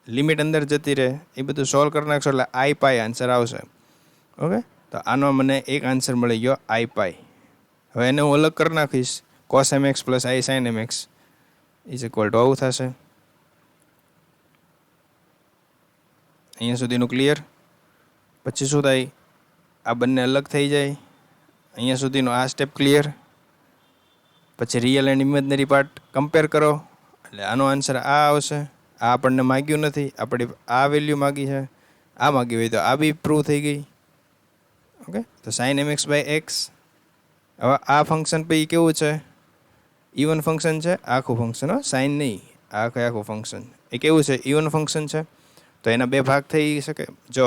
લિમિટ અંદર જતી રહે, એ બધું સોલ્વ કરી નાખશો એટલે આઈ પાઈ આન્સર આવશે. ઓકે, તો આનો મને એક આન્સર મળી ગયો, આઈ પાઈ. હવે એને હું અલગ કરી નાખીશ, cos M X plus I sine M X is equal to આવું થશે. અહીંયા સુધીનું ક્લિયર? પછી શું થાય? આ બંને અલગ થઈ જાય. અહીંયા સુધીનો આ સ્ટેપ ક્લિયર. પછી real and imaginary part compare કરો, એટલે આનો આન્સર આ આવશે. આ આપણને માગ્યું નથી, આપણે આ વેલ્યુ માગી છે. આ માગી હોય તો આ બી પ્રૂવ થઈ ગઈ. ઓકે, તો sine M X by X. હવે આ ફંક્શન પછી કેવું છે? ઇવન ફંક્શન છે, આખું ફંક્શન, સાઇન નહીં, આખું ફંક્શન. એ કેવું છે? ઇવન ફંક્શન છે. તો એના બે ભાગ થઈ શકે. જો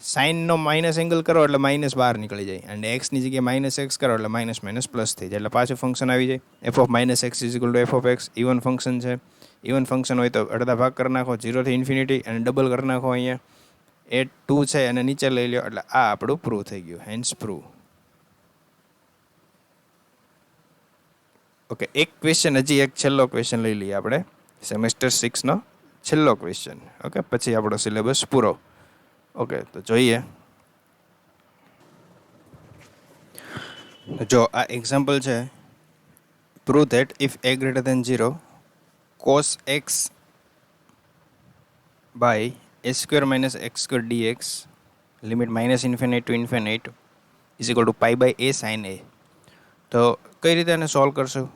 સાઇનનો માઇનસ એંગલ કરો એટલે માઇનસ બહાર નીકળી જાય, અને એક્સની જગ્યાએ માઇનસ એક્સ કરો એટલે માઇનસ માઇનસ પ્લસ થઈ જાય, એટલે પાછું ફંક્શન આવી જાય. F of minus x is equal to f of x. Even function છે. ઇવન ફંક્શન હોય તો અડધા ભાગ કરી નાખો 0 થી ઇન્ફિનિટી, અને ડબલ કરી નાખો. અહીંયા એ 2 છે અને નીચે લઈ લો, એટલે આ આપણું પ્રૂવ થઈ ગયું. Hence prove. ઓકે, એક ક્વેશ્ચન હજી, એક છેલ્લો ક્વેશ્ચન લઈ લઈએ આપણે, સેમેસ્ટર 6નો છેલ્લો ક્વેશ્ચન. ઓકે, પછી આપણો સિલેબસ પૂરો. ઓકે, તો જોઈએ. જો આ એક્ઝામ્પલ છે, prove that if a greater than 0 cos x by a square minus x square dx limit minus infinite to infinite is equal to pi by a sin a. તો કઈ રીતે એને સોલ્વ કરશું?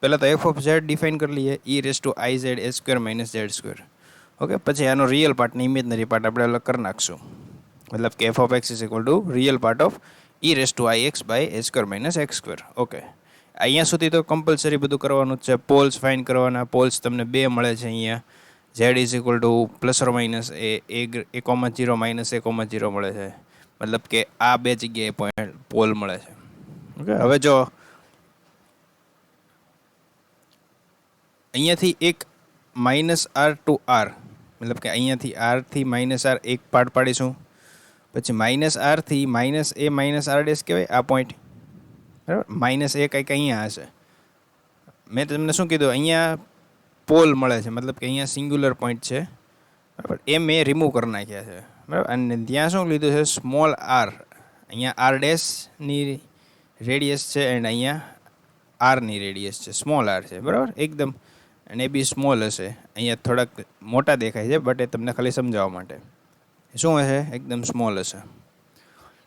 પહેલાં તો એફ ઓફ ઝેડ ડિફાઇન કરી લઈએ, E raise to I Z A square minus Z square. Okay, પછી આનો રિયલ પાર્ટ ને ઇમેજનરી પાર્ટ આપણે અલગ કરી નાખશું. મતલબ કે F of X is equal to real part of E raise to I X by A square minus X square. Okay, અહીંયા સુધી તો કમ્પલસરી બધું કરવાનું જ છે. પોલ્સ ફાઇન કરવાના. પોલ્સ તમને 2 મળે છે અહીંયા. Z is equal two plus or minus A comma 0 minus A comma 0 મળે છે. મતલબ કે આ બે જગ્યાએ પોઈન્ટ પોલ મળે છે. ઓકે, હવે જો અહીંયાથી એક માઇનસ આર ટુ આર, મતલબ કે અહીંયાથી આરથી માઇનસ આર એક પાર્ટ પાડીશું. પછી minus Arthi minus A minus are dash કહેવાય આ પોઈન્ટ, બરાબર? માઇનસ એ કંઈક અહીંયા હશે. મેં તમને શું કીધું? અહીંયા પોલ મળે છે, મતલબ કે અહીંયા સિંગ્યુલર પોઈન્ટ છે, બરાબર? એ મેં રિમૂવ કરી નાખ્યા છે, બરાબર? અને ત્યાં શું લીધું છે? Small R. અહીંયા આર ડેશની રેડિયસ છે, એન્ડ અહીંયા આરની રેડિયસ છે, સ્મોલ આર છે, બરાબર? એકદમ અને એ બી સ્મોલ હશે. અહીંયા થોડાક મોટા દેખાય છે, બટ એ તમને ખાલી સમજાવવા માટે. શું હશે? એકદમ સ્મોલ હશે.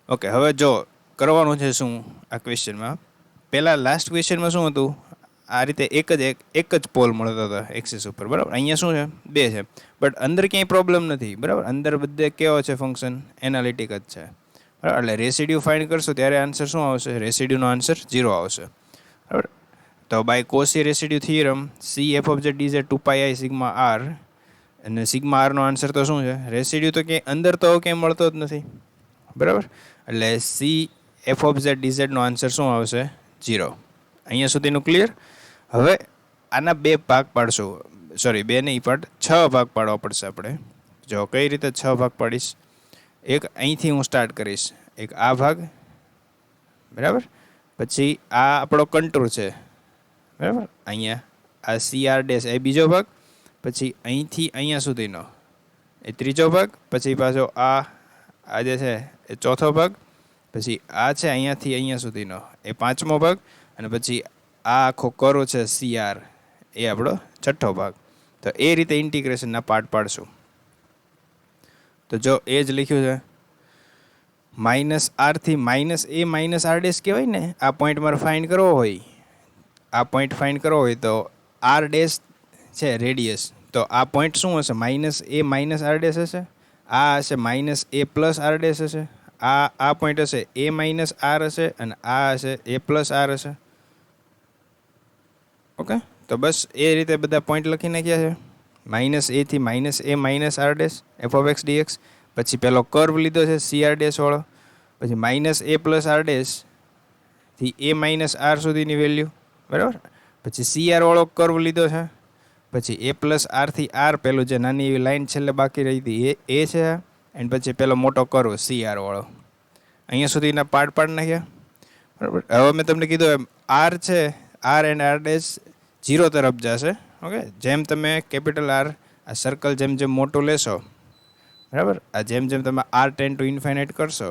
ઓકે, હવે જો કરવાનું છે શું આ ક્વેશ્ચનમાં, પહેલાં લાસ્ટ ક્વેશ્ચનમાં શું હતું, આ રીતે એક જ પોલ મળતો હતો એક્સિસ ઉપર, બરાબર. અહીંયા શું છે? 2 છે, બટ અંદર ક્યાંય પ્રોબ્લેમ નથી, બરાબર. અંદર બધે કેવો છે ફંક્શન? એનાલિટિક જ છે, બરાબર. એટલે રેસિડ્યુ ફાઇન્ડ કરશો ત્યારે આન્સર શું આવશે? રેસિડ્યુનો આન્સર 0 આવશે, બરાબર. તો by Cauchy residue theorem C F of Z DZ 2πi sigma R, અને સિગ્મા આરનો આન્સર તો શું છે? રેસિડ્યુ તો ક્યાંય અંદર તો ક્યાંય મળતો જ નથી, બરાબર. એટલે સી એફ ઓફ ઝેડ ડીઝેડનો આન્સર શું આવશે? 0. અહીંયા સુધીનું ક્લિયર? હવે આના 2 ભાગ પાડશું, સોરી 2 નહીં પણ 6 ભાગ પાડવા પડશે આપણે. જો કઈ રીતે 6 ભાગ પાડીશ, એક અહીંથી હું સ્ટાર્ટ કરીશ, એક આ ભાગ, બરાબર. પછી આ આપણો કન્ટુર છે, બરાબર. અહીંયા આ CR ડેશ એ બીજો ભાગ, પછી અહીંથી અહીંયા સુધીનો એ ત્રીજો ભાગ, પછી પાછો આ જે છે એ ચોથો ભાગ, પછી આ છે અહીંયાથી અહીંયા સુધીનો એ પાંચમો ભાગ, અને પછી આ આખો કર્વ છે CR એ આપણો છઠ્ઠો ભાગ. તો એ રીતે ઇન્ટિગ્રેશનના પાર્ટ પાડશું. તો જો એ જ લખ્યું છે, -r થી -a -r ડેશ કહેવાય ને. આ પોઈન્ટ મારે ફાઇન્ડ કરવો હોય, આ પોઈન્ટ ફાઇન્ડ કરવો હોય તો r ડેશ છે રેડિયસ, તો આ પોઈન્ટ શું હશે? -a -r ડેશ હશે. આ હશે -a+r ડેશ હશે. આ પોઈન્ટ હશે a-r હશે, અને આ હશે a+r હશે. ઓકે, તો બસ એ રીતે બધા પોઈન્ટ લખી નાખ્યા છે. -a થી -a-r dash f of x dx. પછી પેલો કર્વ લીધો છે CR ડેશ વાળો, પછી -a+r ડેશ થી a-r સુધીની વેલ્યુ, બરાબર. પછી CR વાળો કર્વ લીધો છે, પછી a+r થી r પેલું જે નાની એવી લાઈન છેલ્લે બાકી રહી હતી એ છે, એન્ડ પછી પેલો મોટો કર્વ CR વાળો. અહીંયા સુધીના પાર્ટ નાખ્યા, બરાબર. હવે મેં તમને કીધું એમ r છે, r એન્ડ r ડેશ 0 તરફ જશે. ઓકે, જેમ તમે કેપિટલ R આ સર્કલ જેમ જેમ મોટું લેશો, બરાબર, આ જેમ જેમ તમે r ટેન્ડ ટુ ઇન્ફાઇનાઇટ કરશો,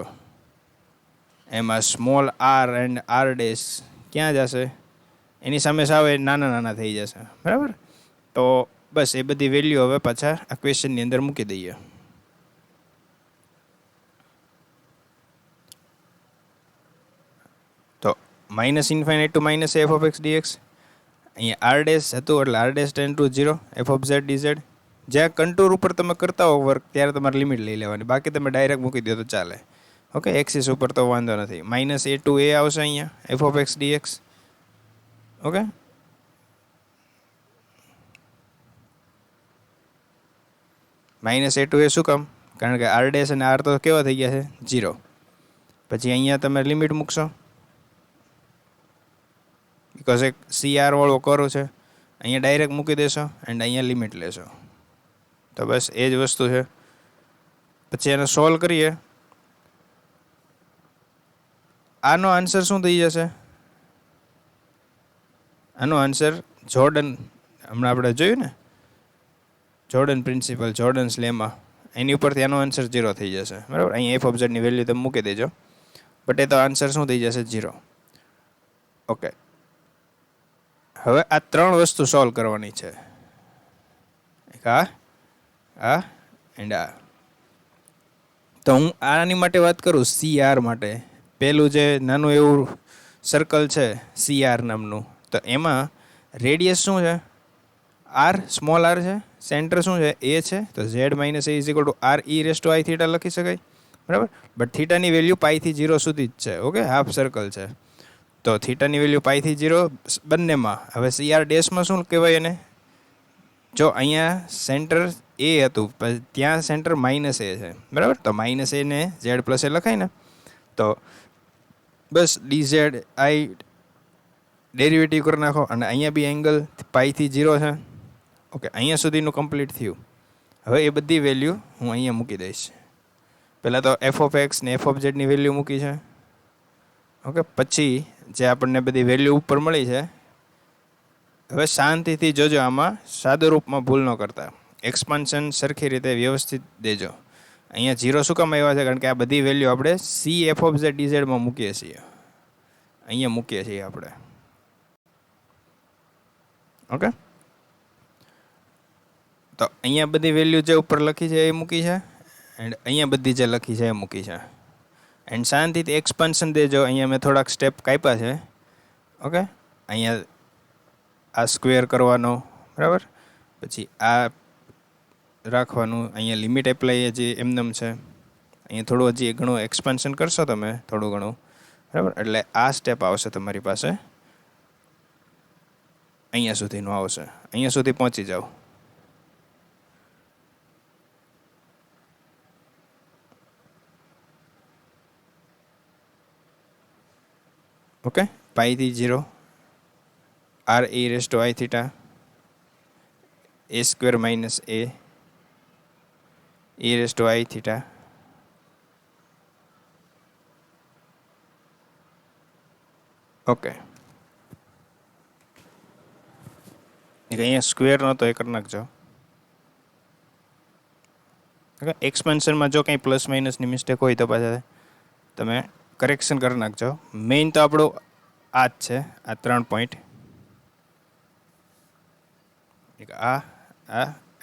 એમાં small r and r dash ક્યાં જશે? એની સામે સાવ નાના નાના થઈ જશે, બરાબર. તો બસ એ બધી વેલ્યુ હવે પાછા આ ક્વેશ્ચનની અંદર મૂકી દઈએ. તો -infinite to -f of x dx, અહીંયા r ડેશ હતું એટલે r dash tend to 0 f of z dz. જ્યાં કન્ટુર ઉપર તમે કરતા હો વર્ક ત્યારે તમારે લિમિટ લઈ લેવાની, બાકી તમે ડાયરેક્ટ મૂકી દો તો ચાલે. ઓકે, એક્સિસ ઉપર તો વાંધો નથી. -a to a આવશે અહીંયા f of x dx. Okay, -a to a શું કામ? કારણ કે r ડેશ અને r તો કેવા થઈ ગયા છે? 0. પછી અહીંયા તમે લિમિટ મૂકશો, બિકોઝ એક CR વાળો કરો છે, અહીંયા ડાયરેક્ટ મૂકી દેશો એન્ડ અહીંયા લિમિટ લેશો. તો બસ એ જ વસ્તુ છે. પછી એને સોલ્વ કરીએ. આનો આન્સર શું થઈ જશે? આનો આન્સર જોર્ડન, હમણાં આપણે જોયું ને જોર્ડન પ્રિન્સિપલ, જોર્ડન્સ લેમા, એની ઉપરથી આનો આન્સર 0 થઈ જશે, બરાબર. અહીંયા f of z ની વેલ્યુ તમે મૂકી દેજો, બટ એ તો આન્સર શું થઈ જશે? 0. ઓકે, હવે આ 3 વસ્તુ સોલ્વ કરવાની છે, એક આ એન્ડ આ. તો હું આની માટે વાત કરું, CR માટે. પેલું જે નાનું એવું સર્કલ છે CR નામનું, તો એમાં રેડિયસ શું છે? r, સ્મોલ r છે. સેન્ટર શું છે? a છે. તો z - a r e i theta લખી શકાય, બરાબર. બટ થીટાની વેલ્યુ π થી 0 સુધી જ છે. ઓકે, હાફ સર્કલ છે, તો થીટાની વેલ્યુ π થી 0 બંનેમાં. હવે CR ડેશમાં શું કહેવાય એને? જો અહીંયા સેન્ટર a હતું, ત્યાં સેન્ટર -a છે, બરાબર. તો -a ને z + a લખાય ને, તો બસ dz i ડેરિવેટિવ કરી નાખો, અને અહીંયા બી એંગલ π થી 0 છે. ઓકે, અહીંયા સુધીનું કમ્પ્લીટ થયું. હવે એ બધી વેલ્યુ હું અહીંયા મૂકી દઈશ. પહેલાં તો f of x ને f of z ની વેલ્યુ મૂકી છે. ઓકે, પછી જે આપણને બધી વેલ્યુ ઉપર મળી છે, હવે શાંતિથી જોજો, આમાં સાદા રૂપમાં ભૂલ ન કરતા, એક્સપાન્શન સરખી રીતે વ્યવસ્થિત દેજો. અહીંયા 0 શું કામ આવ્યા છે? કારણ કે આ બધી વેલ્યુ આપણે CF of z dz માં મૂકીએ છીએ, અહીંયા મૂકીએ છીએ આપણે. ઓકે, તો અહીંયા બધી વેલ્યુ જે ઉપર લખી છે એ મૂકી છે, એન્ડ અહીંયા બધી જે લખી છે એ મૂકી છે. એન્ડ શાંતિથી એક્સપાન્શન દેજો. અહીંયા મેં થોડાક સ્ટેપ કાપ્યા છે. ઓકે, અહીંયા આ સ્ક્વેર કરવાનો, બરાબર, પછી આ રાખવાનું, અહીંયા લિમિટ એપ્લાય જે એમનેમ છે, અહીંયા થોડું હજી ઘણું એક્સપાન્શન કરશો તમે, થોડું ઘણું, બરાબર, એટલે આ સ્ટેપ આવશે તમારી પાસે, અહીંયા સુધીનું આવશે. અહીંયા સુધી પહોંચી જાઓ. ઓકે, પાઈથી 0 r e raised to I theta a square minus a e raised to I theta okay. અહીંયા સ્ક્વેર નહોતો એ કરી નાખજો. ઓકે, એક્સપાન્શનમાં જો કંઈ પ્લસ માઇનસની મિસ્ટેક હોય તો પાછા તમે કરેક્શન કરી નાખજો. મેઇન તો આપણું આ જ છે, આ 3 પોઈન્ટ, આ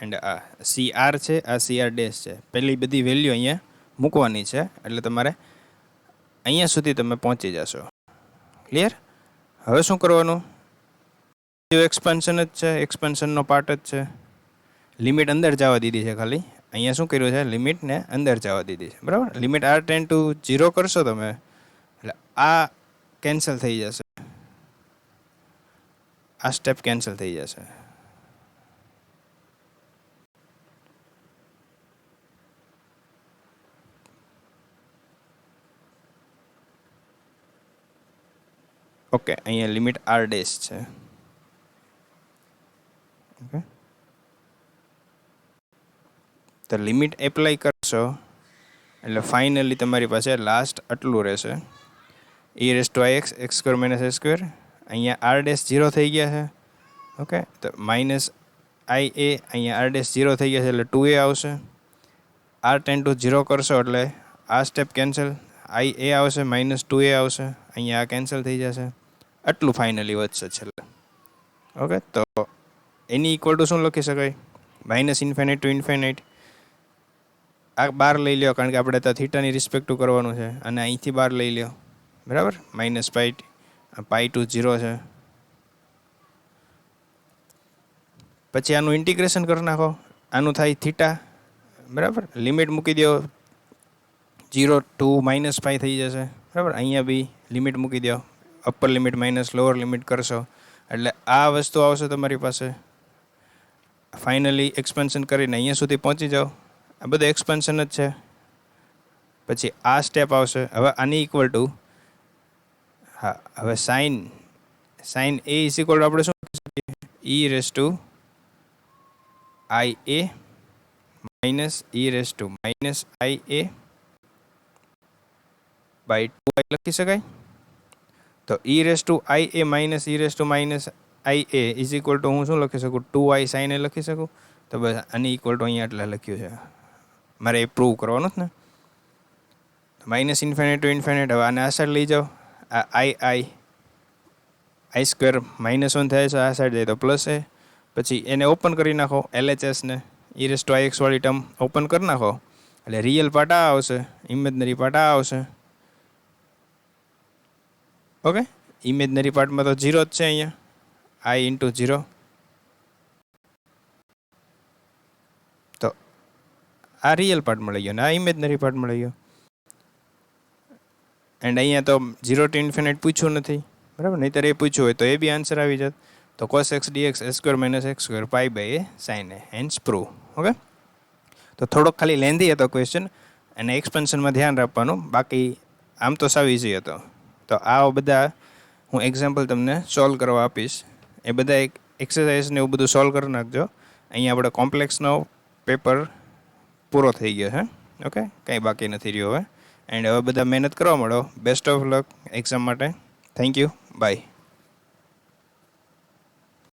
એન્ડ આ CR છે, આ CR ડેશ છે. પહેલી બધી વેલ્યુ અહીંયા મૂકવાની છે, એટલે તમારે અહીંયા સુધી તમે પહોંચી જશો. ક્લિયર? હવે શું કરવાનું? એક્સપાન્શન જ છે, એક્સપાન્શનનો પાર્ટ જ છે. લિમિટ અંદર જવા દીધી છે ખાલી. અહીંયા શું કર્યું છે? લિમિટને અંદર જવા દીધી છે, બરાબર. લિમિટ r ટેન્ડ ટુ 0 કરશો તમે, એટલે આ કેન્સલ થઈ જશે, આ સ્ટેપ કેન્સલ થઈ જશે. ઓકે, અહીંયા લિમિટ r ડેશ છે. ઓકે, તો લિમિટ એપ્લાય કરશો એટલે ફાઇનલી તમારી પાસે લાસ્ટ આટલું રહેશે, e raised to ix x square minus a square. અહીંયા r ડેશ 0 થઈ ગયા છે. ઓકે, તો માઇનસ IA, અહીંયા r ડેશ 0 થઈ ગયા છે એટલે 2a આવશે. r ટેન્ડ ટુ 0 કરશો એટલે આ સ્ટેપ કેન્સલ, IA આવશે, માઇનસ 2a આવશે, અહીંયા આ કેન્સલ થઈ જશે. આટલું ફાઇનલી વધશે છેલ્લે. ઓકે, તો એની ઇક્વલ ટુ શું લખી શકાય? Minus infinite to infinite. આ બાર લઈ લ્યો, કારણ કે આપણે તો થીટાની રિસ્પેક્ટ કરવાનું છે, અને અહીંથી બાર લઈ લ્યો, બરાબર. માઇનસ પાઈ ટુ 0 છે. પછી આનું ઇન્ટિગ્રેશન કરી નાખો, આનું થાય થીટા, બરાબર. લિમિટ મૂકી દો 0 ટુ માઇનસ પાઈ થઈ જશે, બરાબર. અહીંયા બી લિમિટ મૂકી દો, upper limit minus lower limit કરશો એટલે આ વસ્તુ આવશે તમારી પાસે. ફાઇનલી એક્સપાન્શન કરીને અહીંયા સુધી પહોંચી જાઓ. આ બધું એક્સપાન્શન જ છે. પછી આ સ્ટેપ આવશે. હવે આની ઇક્વલ ટુ, હા, હવે sine A is equal to આપણે શું કહી શકીએ? e raise to IA minus e raise to minus IA by 2i લખી શકાય. તો e raise to IA minus e raise to minus IA is equal to હું શું લખી શકું? 2i સાઇન એ લખી શકું. તો બસ આની ઇક્વલ ટુ અહીંયા એટલે લખ્યું છે. મારે એ પ્રૂવ કરવાનું જ ને. Minus infinite to infinite. હવે આને આ સાઈડ લઈ જાઓ. આ i સ્ક્વેર -1 થાય છે, આ સાઈડ જાય તો પ્લસ એ. પછી એને ઓપન કરી નાખો, LHSને e રેઝ ટુ ix વાળી ટર્મ ઓપન કરી નાખો એટલે રિયલ પાર્ટ આ આવશે, ઇમેજનરી પાર્ટ આ આવશે. ઓકે, ઇમેજનરી પાર્ટમાં તો 0 જ છે અહીંયા, i ઇન્ટુ 0. તો આ રિયલ પાર્ટ મળી ગયો ને આ ઇમેજનરી પાર્ટ મળી ગયો. એન્ડ અહીંયા તો 0 ટુ ઇન્ફિનિટ પૂછ્યું નથી, બરાબર. નહીંતર એ પૂછ્યું હોય તો એ બી આન્સર આવી જાત. તો cos x dx a square minus x square pi by a sine A, hence prove. Okay, તો થોડોક ખાલી લેન્ધી હતો ક્વેશ્ચન, અને એક્સપેન્શનમાં ધ્યાન રાખવાનું. બાકી આમ તો સાવ ઇઝી હતો. તો આ બધા હું એક્ઝામ્પલ તમને સોલ્વ કરવા આપીશ. એ બધા એક એક્સરસાઇઝને એવું બધું સોલ્વ કરી નાખજો. અહીંયા આપણે કોમ્પ્લેક્સનો પેપર પૂરો થઈ ગયો છે. ઓકે, કંઈ બાકી નથી રહ્યું હવે. એન્ડ હવે બધા મહેનત કરવા માંડો. બેસ્ટ ઓફ લક એક્ઝામ માટે. Thank you, by.